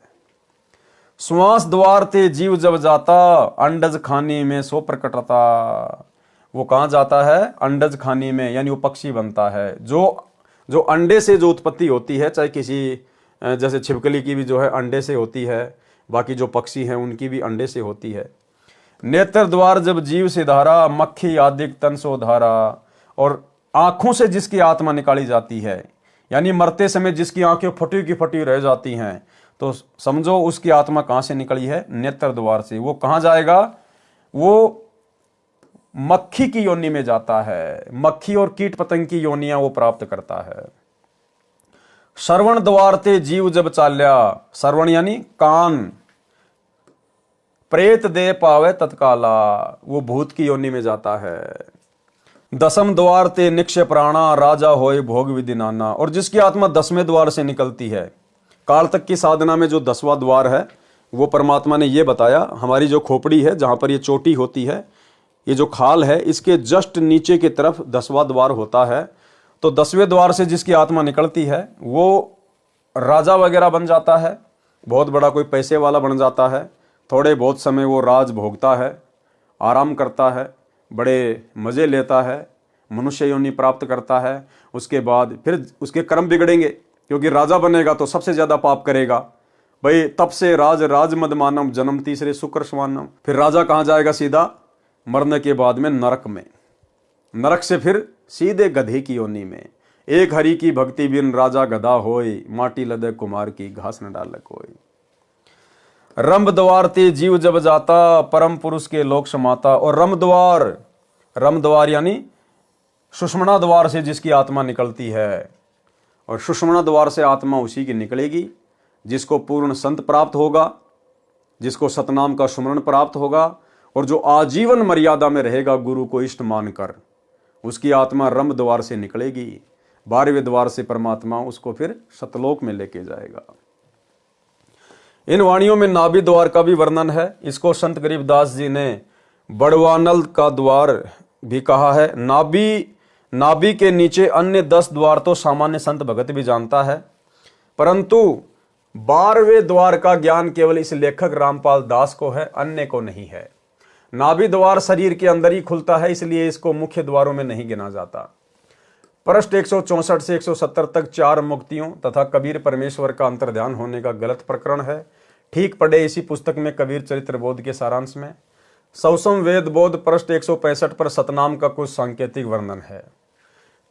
श्वास द्वार ते जीव जब जाता, अंडज खानी में सो प्रकटता। वो कहाँ जाता है? अंडज खानी में, यानी वो पक्षी बनता है। जो अंडे से जो उत्पत्ति होती है, चाहे किसी जैसे छिपकली की भी जो है अंडे से होती है, बाकी जो पक्षी हैं उनकी भी अंडे से होती है। नेत्र द्वार जब जीव से धारा, मक्खी आदिक तन सो धारा। और आंखों से जिसकी आत्मा निकाली जाती है, यानी मरते समय जिसकी आंखें फटी की फटी रह जाती हैं, तो समझो उसकी आत्मा कहां से निकली है? नेत्र द्वार से। वो कहां जाएगा? वो मक्खी की योनि में जाता है। मक्खी और कीट पतंग की योनियां वो प्राप्त करता है। श्रवण द्वार ते जीव जब चाल्या, श्रवण यानी कान, प्रेत दे पावे तत्काला, वो भूत की योनि में जाता है। दसम द्वार ते निक्षय प्राणा, राजा होए भोग विधि नाना। और जिसकी आत्मा 10वें द्वार से निकलती है, काल तक की साधना में जो 10वां द्वार है, वो परमात्मा ने ये बताया, हमारी जो खोपड़ी है, जहां पर ये चोटी होती है, ये जो खाल है, इसके जस्ट नीचे की तरफ 10वां द्वार होता है। तो 10वें द्वार से जिसकी आत्मा निकलती है, वो राजा वगैरह बन जाता है, बहुत बड़ा कोई पैसे वाला बन जाता है। थोड़े बहुत समय वो राज भोगता है, आराम करता है, बड़े मज़े लेता है, मनुष्य योनि प्राप्त करता है। उसके बाद फिर उसके कर्म बिगड़ेंगे, क्योंकि राजा बनेगा तो सबसे ज़्यादा पाप करेगा। भाई तब से राज मद मानम, जन्म तीसरे शुक्र स्वानम। फिर राजा कहाँ जाएगा? सीधा मरने के बाद में नरक में। नरक से फिर सीधे गधे की योनि में। एक हरि की भक्ति बिन राजा गधा होय, माटी लदे कुमार की घास न डाल कोई। रंभ द्वार ते जीव जब जाता, परम पुरुष के लोक समाता। और रम द्वार यानी सुषमणा द्वार से जिसकी आत्मा निकलती है, और सुषमणा द्वार से आत्मा उसी की निकलेगी जिसको पूर्ण संत प्राप्त होगा, जिसको सतनाम का सुमरण प्राप्त होगा, और जो आजीवन मर्यादा में रहेगा गुरु को इष्ट मानकर, उसकी आत्मा रम द्वार से निकलेगी। 12वें द्वार से परमात्मा उसको फिर सतलोक में लेके जाएगा। इन वाणियों में नाभि द्वार का भी वर्णन है। इसको संत गरीबदास जी ने बड़वानल का द्वार भी कहा है। नाभि के नीचे अन्य 10 द्वार तो सामान्य संत भगत भी जानता है, परंतु 12वें द्वार का ज्ञान केवल इस लेखक रामपाल दास को है, अन्य को नहीं है। नाभि द्वार शरीर के अंदर ही खुलता है, इसलिए इसको मुख्य द्वारों में नहीं गिना जाता। पृष्ठ 164 से 170 तक 4 मुक्तियों तथा कबीर परमेश्वर का अंतर्ध्यान होने का गलत प्रकरण है। ठीक पढ़े इसी पुस्तक में कबीर चरित्र बोध के सारांश में। सौसम वेद बोध पृष्ठ 165 पर सतनाम का कुछ सांकेतिक वर्णन है।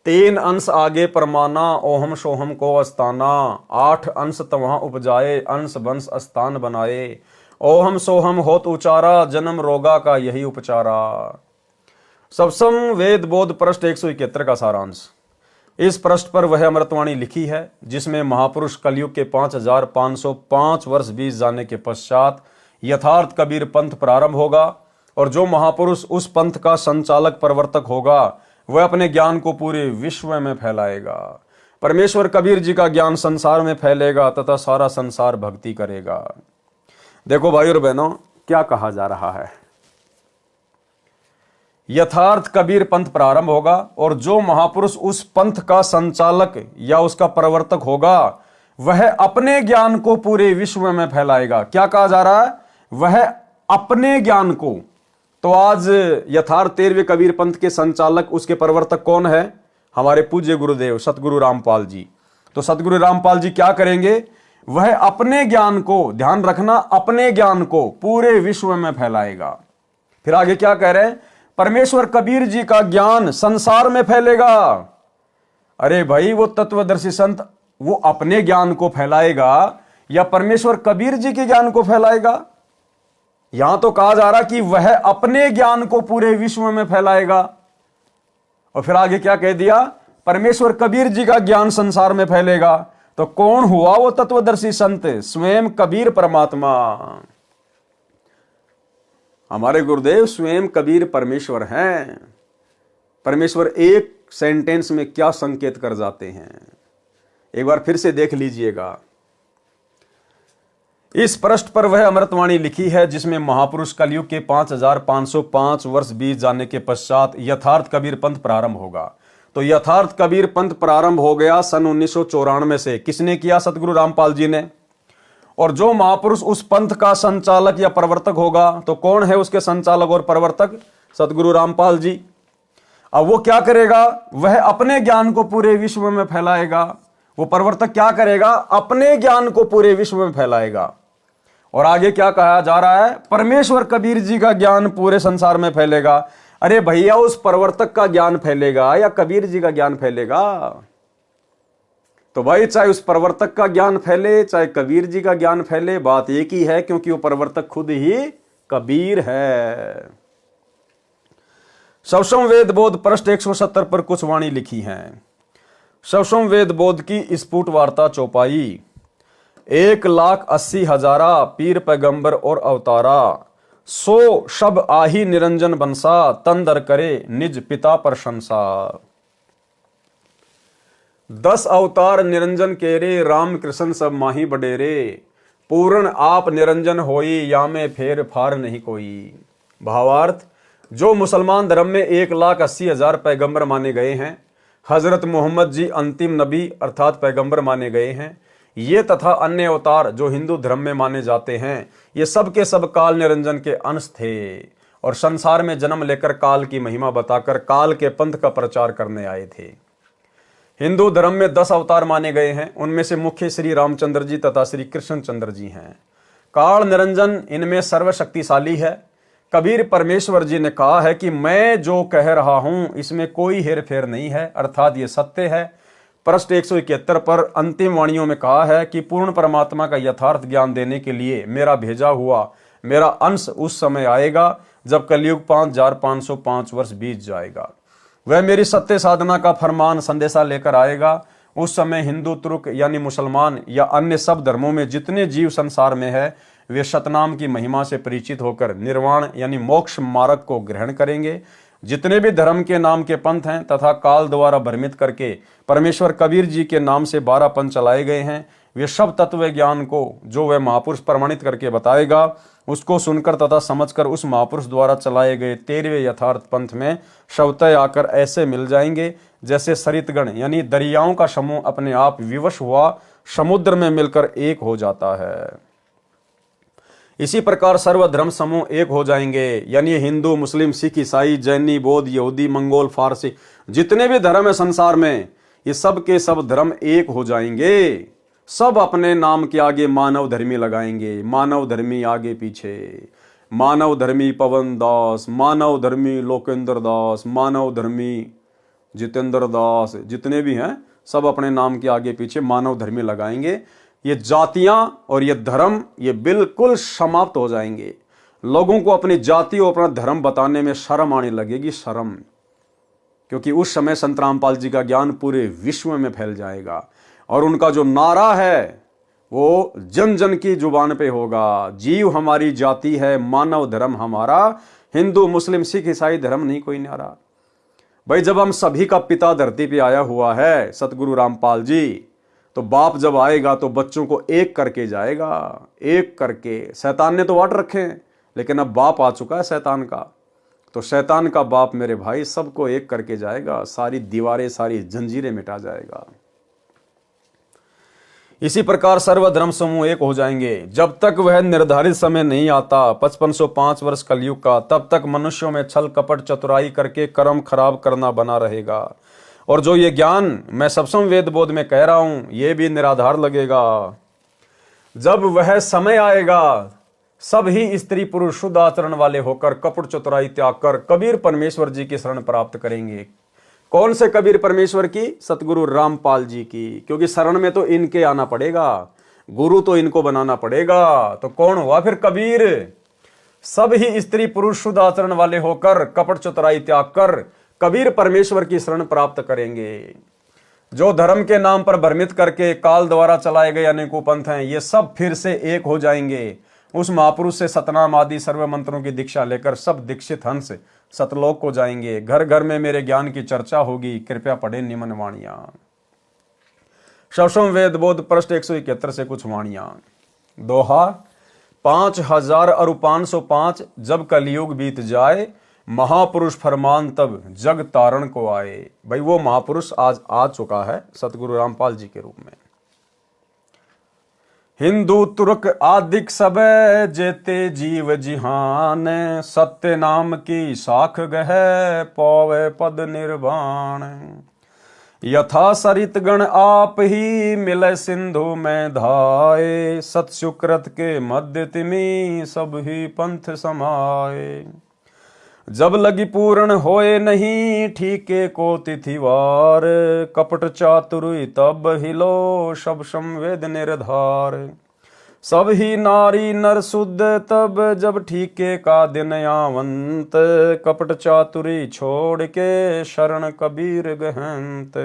3 अंश आगे परमाना, ओहम सोहम को अस्ताना। 8 अंश तवहाँ उपजाए, अंश वंश स्थान बनाए। ओहम सोहम होत उचारा, जन्म रोगा का यही उपचारा। सवसम वेद बोध पृष्ठ 171 का सारांश। इस पृष्ठ पर वह अमृतवाणी लिखी है जिसमें महापुरुष कलयुग के 5505 वर्ष बीत जाने के पश्चात यथार्थ कबीर पंथ प्रारंभ होगा, और जो महापुरुष उस पंथ का संचालक प्रवर्तक होगा वह अपने ज्ञान को पूरे विश्व में फैलाएगा। परमेश्वर कबीर जी का ज्ञान संसार में फैलेगा तथा सारा संसार भक्ति करेगा। देखो भाई और बहनों, क्या कहा जा रहा है? यथार्थ कबीर पंथ प्रारंभ होगा, और जो महापुरुष उस पंथ का संचालक या उसका प्रवर्तक होगा वह अपने ज्ञान को पूरे विश्व में फैलाएगा। क्या कहा जा रहा है? वह अपने ज्ञान को। तो आज यथार्थ 13वें कबीर पंथ के संचालक, उसके प्रवर्तक कौन है? हमारे पूज्य गुरुदेव सतगुरु रामपाल जी। तो सतगुरु रामपाल जी क्या करेंगे? वह अपने ज्ञान को, ध्यान रखना, अपने ज्ञान को पूरे विश्व में फैलाएगा। फिर आगे क्या कह रहे हैं? परमेश्वर कबीर जी का ज्ञान संसार में फैलेगा। अरे भाई, वो तत्वदर्शी संत वो अपने ज्ञान को फैलाएगा या परमेश्वर कबीर जी के ज्ञान को फैलाएगा? यहां तो कहा जा रहा कि वह अपने ज्ञान को पूरे विश्व में फैलाएगा। और फिर आगे क्या कह दिया? परमेश्वर कबीर जी का ज्ञान संसार में फैलेगा। तो कौन हुआ वो तत्वदर्शी संत? स्वयं कबीर परमात्मा। हमारे गुरुदेव स्वयं कबीर परमेश्वर हैं। परमेश्वर एक सेंटेंस में क्या संकेत कर जाते हैं, एक बार फिर से देख लीजिएगा। इस पृष्ठ पर वह अमृतवाणी लिखी है जिसमें महापुरुष कलयुग के 5505 वर्ष बीत जाने के पश्चात यथार्थ कबीर पंथ प्रारंभ होगा। तो यथार्थ कबीर पंथ प्रारंभ हो गया सन 1994 से। किसने किया? सतगुरु रामपाल जी ने। और जो महापुरुष उस पंथ का संचालक या प्रवर्तक होगा, तो कौन है उसके संचालक और प्रवर्तक? सतगुरु रामपाल जी। अब वो क्या करेगा? वह अपने ज्ञान को पूरे विश्व में फैलाएगा। वो प्रवर्तक क्या करेगा? अपने ज्ञान को पूरे विश्व में फैलाएगा। और आगे क्या कहा जा रहा है? परमेश्वर कबीर जी का ज्ञान पूरे संसार में फैलेगा। अरे भैया, उस प्रवर्तक का ज्ञान फैलेगा या कबीर जी का ज्ञान फैलेगा? तो भाई, चाहे उस प्रवर्तक का ज्ञान फैले चाहे कबीर जी का ज्ञान फैले, बात एक ही है, क्योंकि वो प्रवर्तक खुद ही कबीर है। शवसम वेद बोध पृष्ठ 170 पर कुछ वाणी लिखी हैं। शवसम वेद बोध की स्फुट वार्ता चौपाई। 1,80,000 पीर पैगंबर और अवतारा, 100 शब आही निरंजन बंसा, तंदर करे निज पिता प्रशंसा। 10 अवतार निरंजन केरे, राम कृष्ण सब माही बडेरे, पूर्ण आप निरंजन होई, या में फेर फार नहीं कोई। भावार्थ, जो मुसलमान धर्म में 1,80,000 पैगंबर माने गए हैं, हजरत मोहम्मद जी अंतिम नबी अर्थात पैगंबर माने गए हैं, ये तथा अन्य अवतार जो हिंदू धर्म में माने जाते हैं, ये सब के सब काल निरंजन के अंश थे और संसार में जन्म लेकर काल की महिमा बताकर काल के पंथ का प्रचार करने आए थे। हिंदू धर्म में 10 अवतार माने गए हैं। उनमें से मुख्य श्री रामचंद्र जी तथा श्री कृष्णचंद्र जी हैं। काल निरंजन इनमें सर्वशक्तिशाली है। कबीर परमेश्वर जी ने कहा है कि मैं जो कह रहा हूं इसमें कोई हेर फेर नहीं है, अर्थात ये सत्य है। पृष्ठ 171 पर अंतिम वाणियों में कहा है कि पूर्ण परमात्मा का यथार्थ ज्ञान देने के लिए मेरा भेजा हुआ मेरा अंश उस समय आएगा जब कलयुग 5505 वर्ष बीत जाएगा। वह मेरी सत्य साधना का फरमान संदेशा लेकर आएगा। उस समय हिंदू, तुर्क यानी मुसलमान या अन्य सब धर्मों में जितने जीव संसार में है, वे सतनाम की महिमा से परिचित होकर निर्वाण यानी मोक्ष मार्ग को ग्रहण करेंगे। जितने भी धर्म के नाम के पंथ हैं तथा काल द्वारा भ्रमित करके परमेश्वर कबीर जी के नाम से 12 पंथ चलाए गए हैं, वे सब तत्व ज्ञान को जो वह महापुरुष प्रमाणित करके बताएगा, उसको सुनकर तथा समझकर उस महापुरुष द्वारा चलाए गए 13वें यथार्थ पंथ में शवतः आकर ऐसे मिल जाएंगे जैसे सरितगण यानी दरियाओं का समूह अपने आप विवश हुआ समुद्र में मिलकर एक हो जाता है। इसी प्रकार सर्वधर्म समूह एक हो जाएंगे, यानी हिंदू, मुस्लिम, सिख, ईसाई, जैनी, बौद्ध, यहूदी, मंगोल, फारसी, जितने भी धर्म है संसार में, ये सब के सब धर्म एक हो जाएंगे। सब अपने नाम के आगे मानव धर्मी लगाएंगे। मानव धर्मी आगे पीछे, मानव धर्मी पवन दास, मानव धर्मी लोकेंद्र दास, मानव धर्मी जितेंद्र दास, जितने भी हैं सब अपने नाम के आगे पीछे मानव धर्मी लगाएंगे। ये जातियां और ये धर्म ये बिल्कुल समाप्त हो जाएंगे। लोगों को अपनी जाति और अपना धर्म बताने में शर्म आने लगेगी, शर्म, क्योंकि उस समय संत रामपाल जी का ज्ञान पूरे विश्व में फैल जाएगा और उनका जो नारा है वो जन जन की जुबान पे होगा। जीव हमारी जाति है, मानव धर्म हमारा, हिंदू, मुस्लिम, सिख, ईसाई धर्म नहीं कोई न्यारा। भाई, जब हम सभी का पिता धरती पे आया हुआ है सतगुरु रामपाल जी, तो बाप जब आएगा तो बच्चों को एक करके जाएगा, एक करके। शैतान ने तो वाट रखे हैं, लेकिन अब बाप आ चुका है शैतान का, तो शैतान का बाप मेरे भाई सबको एक करके जाएगा, सारी दीवारें, सारी जंजीरें मिटा जाएगा। इसी प्रकार सर्वधर्म समूह एक हो जाएंगे। जब तक वह निर्धारित समय नहीं आता 5505 वर्ष कलयुग का, तब तक मनुष्यों में छल कपट चतुराई करके कर्म खराब करना बना रहेगा। और जो ये ज्ञान मैं सप्तम वेद बोध में कह रहा हूं, ये भी निराधार लगेगा। जब वह समय आएगा, सब ही स्त्री पुरुष शुद्ध आचरण वाले होकर कपट चतुराई त्याग कर कबीर परमेश्वर जी की शरण प्राप्त करेंगे। कौन से कबीर परमेश्वर की? सतगुरु रामपाल जी की, क्योंकि शरण में तो इनके आना पड़ेगा, गुरु तो इनको बनाना पड़ेगा। तो कौन हुआ फिर कबीर? सब ही स्त्री पुरुष शुद्ध आचरण वाले होकर कपट चतुराई त्याग कर कबीर परमेश्वर की शरण प्राप्त करेंगे। जो धर्म के नाम पर भ्रमित करके काल द्वारा चलाए गए अनेकों पंथ हैं, ये सब फिर से एक हो जाएंगे। उस महापुरुष से सतनाम आदि सर्व मंत्रों की दीक्षा लेकर सब दीक्षित हंस सतलोक को जाएंगे। घर घर में मेरे ज्ञान की चर्चा होगी, कृपया पढ़े निमन वाणियां। शवसम वेद बोध पृष्ठ 171 से कुछ वाणियां। दोहा 5000 और 505 जब कलयुग बीत जाए, महापुरुष फरमान तब जग तारण को आए। भाई वो महापुरुष आज आ चुका है सतगुरु रामपाल जी के रूप में। हिंदू तुर्क आदिक सब जेते जीव जिहान, सत्य नाम की साख गह पौवे पद निर्वाण। यथा सरित गण आप ही मिले सिंधु में धाये, सत सुकृत के मध्य तिमी सब ही पंथ समाये। जब लगी पूर्ण होए नहीं ठीके को तिथिवार, कपट चातुरी तब हिलो सब संवेद निर्धार। सब ही नारी नर शुद्ध तब जब ठीके का दिन आवंत, कपट चातुरी छोड़ के शरण कबीर गहंत।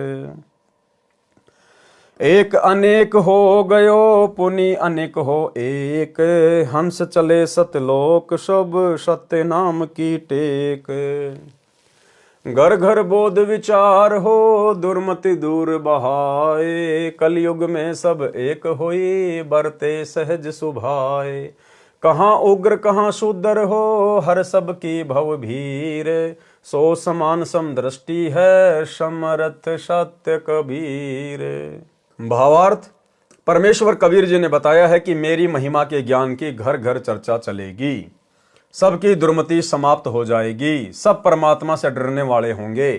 एक अनेक हो गयो पुनि अनेक हो एक, हंस चले सतलोक सब सत्य नाम की टेक। घर घर बोध विचार हो दुर्मति दूर बहाए, कलयुग में सब एक होई बरते सहज सुभाए। कहाँ उग्र कहाँ सुदर हो हर सब की भव भीर, सो समान समदृष्टि है समरथ सत्य कबीर। भावार्थ, परमेश्वर कबीर जी ने बताया है कि मेरी महिमा के ज्ञान की घर घर चर्चा चलेगी, सबकी दुर्मति समाप्त हो जाएगी, सब परमात्मा से डरने वाले होंगे।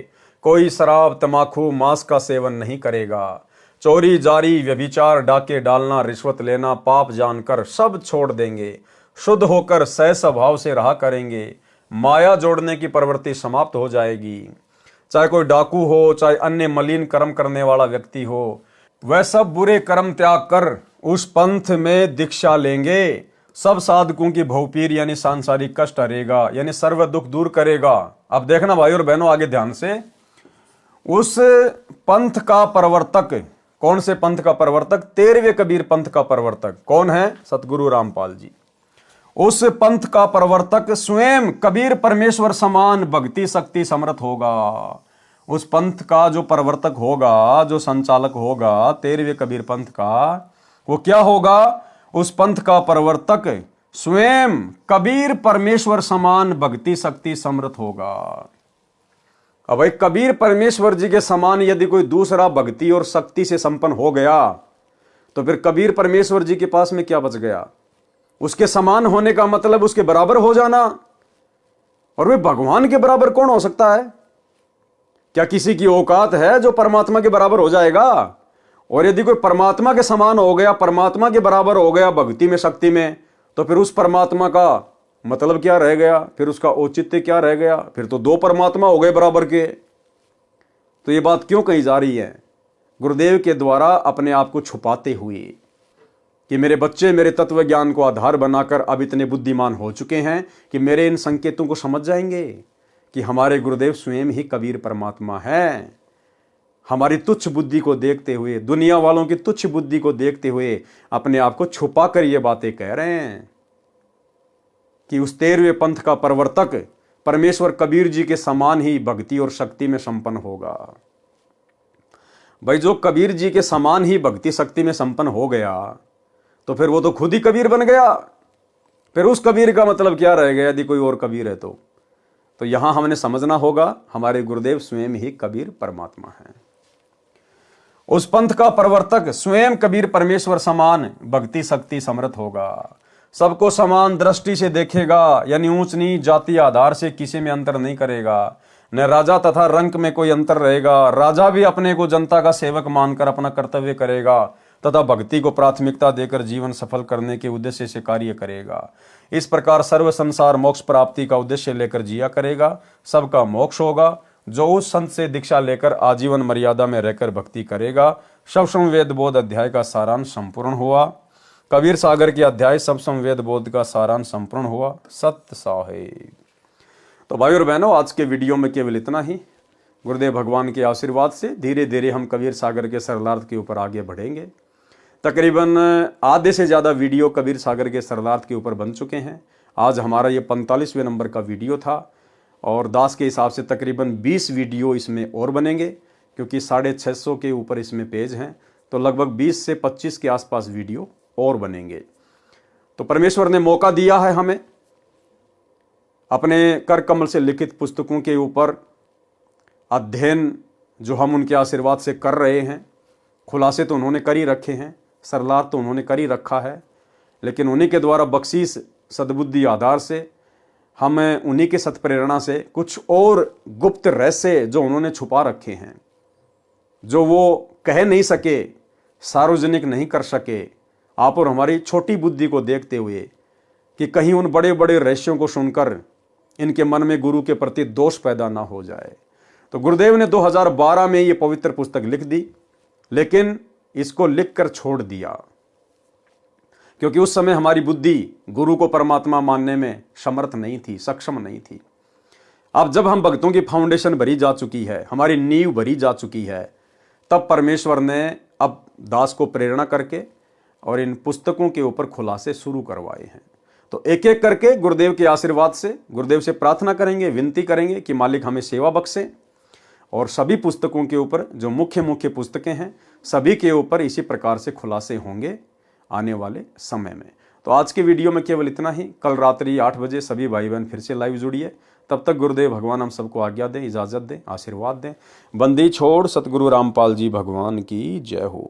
कोई शराब तमाकू मांस का सेवन नहीं करेगा, चोरी जारी व्यभिचार डाके डालना रिश्वत लेना पाप जानकर सब छोड़ देंगे, शुद्ध होकर सह स्वभाव से रहा करेंगे। माया जोड़ने की प्रवृत्ति समाप्त हो जाएगी। चाहे कोई डाकू हो, चाहे अन्य मलिन कर्म करने वाला व्यक्ति हो, वह सब बुरे कर्म त्याग कर उस पंथ में दीक्षा लेंगे। सब साधकों की भवपीर यानी सांसारिक कष्ट हरेगा, यानी सर्व दुख दूर करेगा। अब देखना भाई और बहनों आगे ध्यान से, उस पंथ का प्रवर्तक, कौन से पंथ का प्रवर्तक? 13वें कबीर पंथ का प्रवर्तक कौन है? सतगुरु रामपाल जी। उस पंथ का प्रवर्तक स्वयं कबीर परमेश्वर समान भक्ति शक्ति समर्थ होगा। उस पंथ का जो प्रवर्तक होगा, जो संचालक होगा 13वें कबीर पंथ का, वो क्या होगा? उस पंथ का प्रवर्तक स्वयं कबीर परमेश्वर समान भक्ति शक्ति समर्थ होगा। अब भाई कबीर परमेश्वर जी के समान यदि कोई दूसरा भक्ति और शक्ति से संपन्न हो गया तो फिर कबीर परमेश्वर जी के पास में क्या बच गया? उसके समान होने का मतलब उसके बराबर हो जाना। और वे भगवान के बराबर कौन हो सकता है? क्या किसी की औकात है जो परमात्मा के बराबर हो जाएगा? और यदि कोई परमात्मा के समान हो गया, परमात्मा के बराबर हो गया भक्ति में शक्ति में, तो फिर उस परमात्मा का मतलब क्या रह गया? फिर उसका औचित्य क्या रह गया? फिर तो दो परमात्मा हो गए बराबर के। तो ये बात क्यों कही जा रही है? गुरुदेव के द्वारा अपने आप को छुपाते हुए कि मेरे बच्चे मेरे तत्व ज्ञान को आधार बनाकर अब इतने बुद्धिमान हो चुके हैं कि मेरे इन संकेतों को समझ जाएंगे कि हमारे गुरुदेव स्वयं ही कबीर परमात्मा है। हमारी तुच्छ बुद्धि को देखते हुए, दुनिया वालों की तुच्छ बुद्धि को देखते हुए अपने आप को छुपा कर ये बातें कह रहे हैं कि उस 13वें पंथ का प्रवर्तक परमेश्वर कबीर जी के समान ही भक्ति और शक्ति में संपन्न होगा। भाई जो कबीर जी के समान ही भक्ति शक्ति में संपन्न हो गया तो फिर वो तो खुद ही कबीर बन गया। फिर उस कबीर का मतलब क्या रह गया यदि कोई और कबीर है तो यहां हमने समझना होगा हमारे गुरुदेव स्वयं ही कबीर परमात्मा है। उस पंथ का प्रवर्तक स्वयं कबीर परमेश्वर समान भक्ति शक्ति समर्थ होगा। सबको समान दृष्टि से देखेगा, यानी ऊंच नीच जाति आधार से किसी में अंतर नहीं करेगा। न राजा तथा रंक में कोई अंतर रहेगा। राजा भी अपने को जनता का सेवक मानकर अपना कर्तव्य करेगा तथा भक्ति को प्राथमिकता देकर जीवन सफल करने के उद्देश्य से कार्य करेगा। इस प्रकार सर्व संसार मोक्ष प्राप्ति का उद्देश्य लेकर जिया करेगा। सबका मोक्ष होगा। जो उस संत से दीक्षा लेकर आजीवन मर्यादा में रहकर भक्ति करेगा। सब संवेद बोध अध्याय का सारांश संपूर्ण हुआ। कबीर सागर के अध्याय सब संवेद बोध का सारांश संपूर्ण हुआ। सत्य साहेब। तो भाई और बहनों आज के वीडियो में केवल इतना ही। गुरुदेव भगवान के आशीर्वाद से धीरे धीरे हम कबीर सागर के सरलार्थ के ऊपर आगे बढ़ेंगे। तकरीबन आधे से ज़्यादा वीडियो कबीर सागर के सरलार्थ के ऊपर बन चुके हैं। आज हमारा ये 45वें नंबर का वीडियो था और दास के हिसाब से तकरीबन 20 वीडियो इसमें और बनेंगे क्योंकि 650 के ऊपर इसमें पेज हैं। तो लगभग 20 से 25 के आसपास वीडियो और बनेंगे। तो परमेश्वर ने मौका दिया है हमें अपने कर कमल से लिखित पुस्तकों के ऊपर अध्ययन जो हम उनके आशीर्वाद से कर रहे हैं। खुलासे तो उन्होंने कर ही रखे हैं, सरलार तो उन्होंने कर ही रखा है, लेकिन उन्हीं के द्वारा बख्शीश सद्बुद्धि आधार से हम उन्हीं के सत्प्रेरणा से कुछ और गुप्त रहस्य जो उन्होंने छुपा रखे हैं, जो वो कह नहीं सके, सार्वजनिक नहीं कर सके, आप और हमारी छोटी बुद्धि को देखते हुए कि कहीं उन बड़े बड़े रहस्यों को सुनकर इनके मन में गुरु के प्रति दोष पैदा ना हो जाए। तो गुरुदेव ने 2012 में ये पवित्र पुस्तक लिख दी, लेकिन इसको लिखकर छोड़ दिया क्योंकि उस समय हमारी बुद्धि गुरु को परमात्मा मानने में समर्थ नहीं थी, सक्षम नहीं थी। अब जब हम भक्तों की फाउंडेशन भरी जा चुकी है, हमारी नींव भरी जा चुकी है, तब परमेश्वर ने अब दास को प्रेरणा करके और इन पुस्तकों के ऊपर खुलासे शुरू करवाए हैं। तो एक एक करके गुरुदेव के आशीर्वाद से गुरुदेव से प्रार्थना करेंगे, विनती करेंगे कि मालिक हमें सेवा बख्शे, और सभी पुस्तकों के ऊपर जो मुख्य मुख्य पुस्तकें हैं सभी के ऊपर इसी प्रकार से खुलासे होंगे आने वाले समय में। तो आज के वीडियो में केवल इतना ही। कल रात्रि 8 बजे सभी भाई बहन फिर से लाइव जुड़िए। तब तक गुरुदेव भगवान हम सबको आज्ञा दें, इजाज़त दें, आशीर्वाद दें। बंदी छोड़ सतगुरु रामपाल जी भगवान की जय हो।